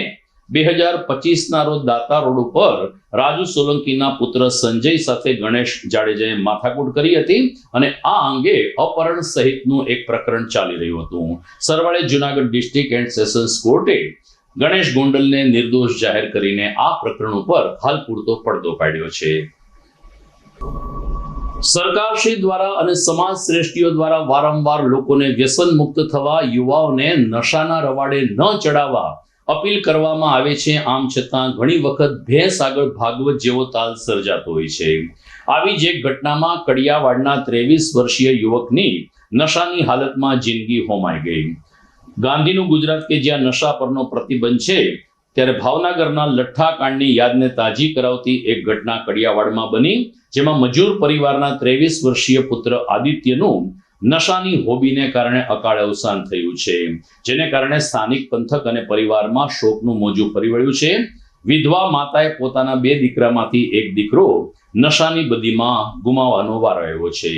2025ના રોજ દાતા રોડ ઉપર રાજુ સોલંકીના પુત્ર સંજય સાથે ગણેશ જાડેજાએ માથાકૂટ કરી હતી અને આ અંગે અપહરણ સહિતનું એક પ્રકરણ ચાલી રહ્યું હતું. સરવાળે જૂનાગઢ ડિસ્ટ્રિક્ટ એન્ડ સેશન્સ કોર્ટે ગણેશ ગોંડલને નિર્દોષ જાહેર કરીને આ પ્રકરણ ઉપર હાલ પૂરતો પડદો પાડ્યો છે. સરકારશ્રી દ્વારા અને સમાજ શ્રેષ્ઠીઓ દ્વારા વારંવાર લોકોને વ્યસન મુક્ત થવા, યુવાઓને નશાના રવાડે ન ચડાવવા અપીલ કરવામાં આવે છે. આમ છતાં ઘણી વખત ભેંસ આગળ ભાગવત જેવો તાલ સર્જાતો હોય છે. આવી જ એક ઘટનામાં કડિયાવાડના 23 વર્ષીય યુવકની નશાની હાલતમાં જિંદગી હોમાઈ ગઈ. ગાંધીનું ગુજરાત કે જ્યાં નશા પરનો પ્રતિબંધ છે, ત્યારે ભાવનગરના લઠ્ઠાકાંડની યાદને તાજી કરાવતી એક ઘટના કડિયાવાડમાં બની, જેમાં મજૂર પરિવારના 23 વર્ષીય પુત્ર આદિત્યનું નશાની હોબીને કારણે અકાળે અવસાન થયું છે, જેને કારણે સ્થાનિક પંથક અને પરિવારમાં શોકનું મોજું ફરી વળ્યું છે. વિધવા માતાએ પોતાના 2 દીકરામાંથી એક દીકરો નશાની બદીમાં ગુમાવવાનો વારો આવ્યો છે.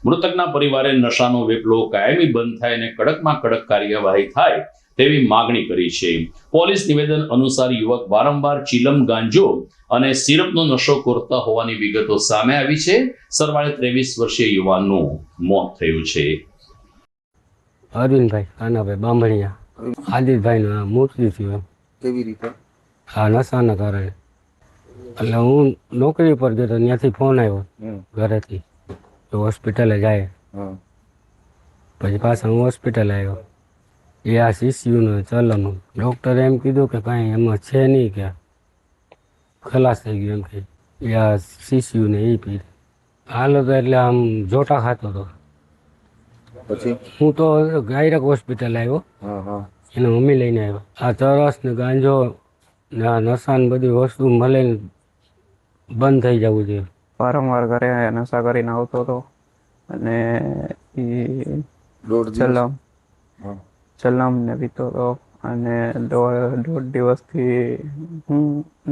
મૃતકના પરિવારે નશાનો વેપલો કાયમી બંધ થાય અને કડકમાં કડક કાર્યવાહી થાય તેવી માગણી કરી છે. પોલીસ નિવેદન અનુસાર યુવક વારંવાર ચીલમ, ગાંજો અને સિરપનો નશો કરતા હોવાની વિગતો સામે આવી છે. સરવાળે 23 વર્ષીય યુવાનનું મોત થયું છે. અરવિંદભાઈ કાનાભાઈ બાંભણિયા આદિતભાઈનું મૃત્યુ થયું. કેવી રીતે? આ નશાના કારણે. એટલે હું નોકરી પર ગયો તો ત્યાંથી ફોન આવ્યો ઘરેથી તો હોસ્પિટલે જાય. પછી પાછા હું હોસ્પિટલ આવ્યો. એ આ સીસીયુનું ચલનું ડૉક્ટરે એમ કીધું કે કાંઈ એમાં છે નહીં, કે ખલાસ થઈ ગયું એમ કે. એ આ સીસીયુને એ પી હાલો તો એટલે આમ જોટા ખાતો હતો. પછી હું તો ડાયરેક્ટ હોસ્પિટલ આવ્યો. એને મમ્મી લઈને આવ્યો. આ ચરસ ને ગાંજો ને આ નશા ને બધી વસ્તુ મળે બંધ થઈ જવું જોઈએ. વારંવાર ઘરે નશા કરીને આવતો હતો અને ચલમ ને પીતો હતો અને દોઢ દિવસથી હું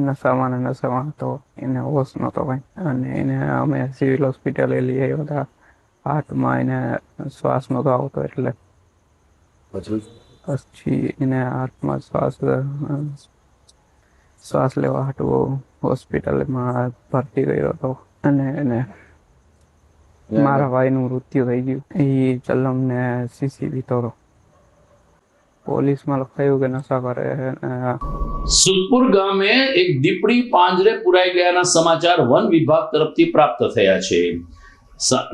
નશામાં ને નશામાં હતો. એને હોશ નહોતો કંઈ અને એને અમે સિવિલ હોસ્પિટલે લઈ આવ્યા હતા. હાથમાં એને શ્વાસ નહોતો આવતો એટલે પછી એને હાથમાં શ્વાસ લેવા હાટું હોસ્પિટલમાં ભરતી કર્યો હતો અને એને મારા ભાઈનું મૃત્યુ થઈ ગયું. એ ચલમ ને સીસી પીતો હતો. પોલીસમાં લખાયું કે નશા કરે. સુખપુર ગામે એક દીપડી પાંજરે પુરાઈ ગયાના સમાચાર વન વિભાગ તરફથી પ્રાપ્ત થયા છે.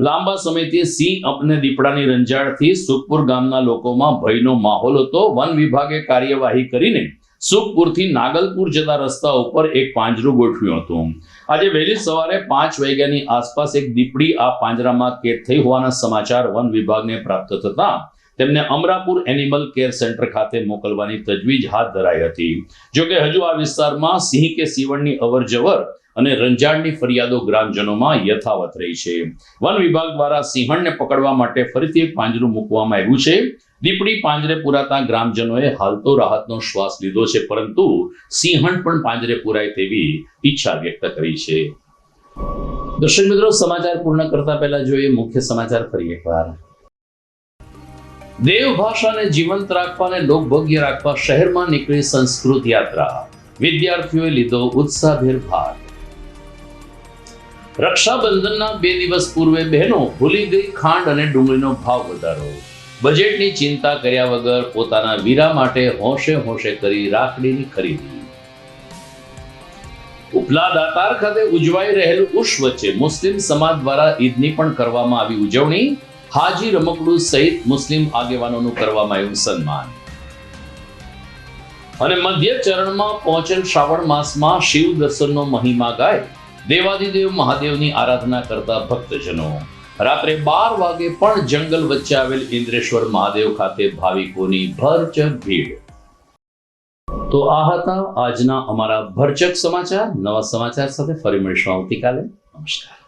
લાંબા સમયથી સિંહ અને દીપડાની રંજાડથી સુખપુર ગામના લોકોમાં ભયનો માહોલ હતો. વન વિભાગે કાર્યવાહી કરીને સુખપુરથી નાગલપુર જતા રસ્તા ઉપર એક પાંજરું ગોઠવ્યું હતું. આજે વહેલી સવારે 5 વાગ્યાની આસપાસ એક દીપડી આ પાંજરામાં કેદ થઈ હોવાના સમાચાર વન વિભાગને પ્રાપ્ત થતા તેમને અમરાપુર એનિમલ કેર સેન્ટર ખાતે મોકલવાની તજવીજ હાથ ધરાઈ હતી. જોકે હજુ આ વિસ્તારમાં સિંહ કે સિંહણની અવરજવર અને રંજાડની ફરિયાદો ગ્રામજનોમાં યથાવત રહી છે. વન વિભાગ દ્વારા સિંહણને પકડવા માટે ફરીથી એક પાંજરું મૂકવામાં આવ્યું છે. દીપડી પાંજરે પુરાતા ગ્રામજનોએ હાલ તો રાહતનો શ્વાસ લીધો છે, પરંતુ સિંહણ પણ પાંજરે પુરાય તેવી ઈચ્છા વ્યક્ત કરી છે. દર્શક મિત્રો, સમાચાર પૂર્ણ કરતા પહેલા જોઈએ મુખ્ય સમાચાર ફરી એકવાર. દેવ ભાષાને જીવંત રાખવા અને લોકભોગ્ય રાખવા શહેરમાં નીકળી સંસ્કૃત યાત્રા. વિદ્યાર્થીઓએ લીધો ઉત્સાહભેર ભાગ. રક્ષાબંધનના 2 દિવસ પૂર્વે બહેનો ભૂલી ગઈ ખાંડ અને ડુંગળીનો ભાવ વધારો. બજેટની ચિંતા કર્યા વગર પોતાના વીરા માટે હોંશે હોંશે કરી રાખડીની ખરીદી. ઉપલા દાતાર ખાતે ઉજવાઈ રહેલું ઉર્ષ વચ્ચે મુસ્લિમ સમાજ દ્વારા ઈદની પણ કરવામાં આવી ઉજવણી. હાજી રમકડું સહિત મુસ્લિમ આગેવાનોનું કરવામાં આવ્યું સન્માન. અને મધ્ય ચરણમાં પહોંચેલ શ્રાવણ માસમાં શિવ દર્શનનો મહિમા ગાય દેવાદિદેવ મહાદેવની આરાધના કરતા ભક્તજનો. રાત્રે 12 વાગે પણ જંગલ વચ્ચે આવેલ ઇન્દ્રેશ્વર મહાદેવ ખાતે ભાવિકોની ભરચક ભીડ. તો આ હતા આજના અમારા ભરચક સમાચાર. નવા સમાચાર સાથે ફરી મળીશું આવતીકાલે. નમસ્કાર.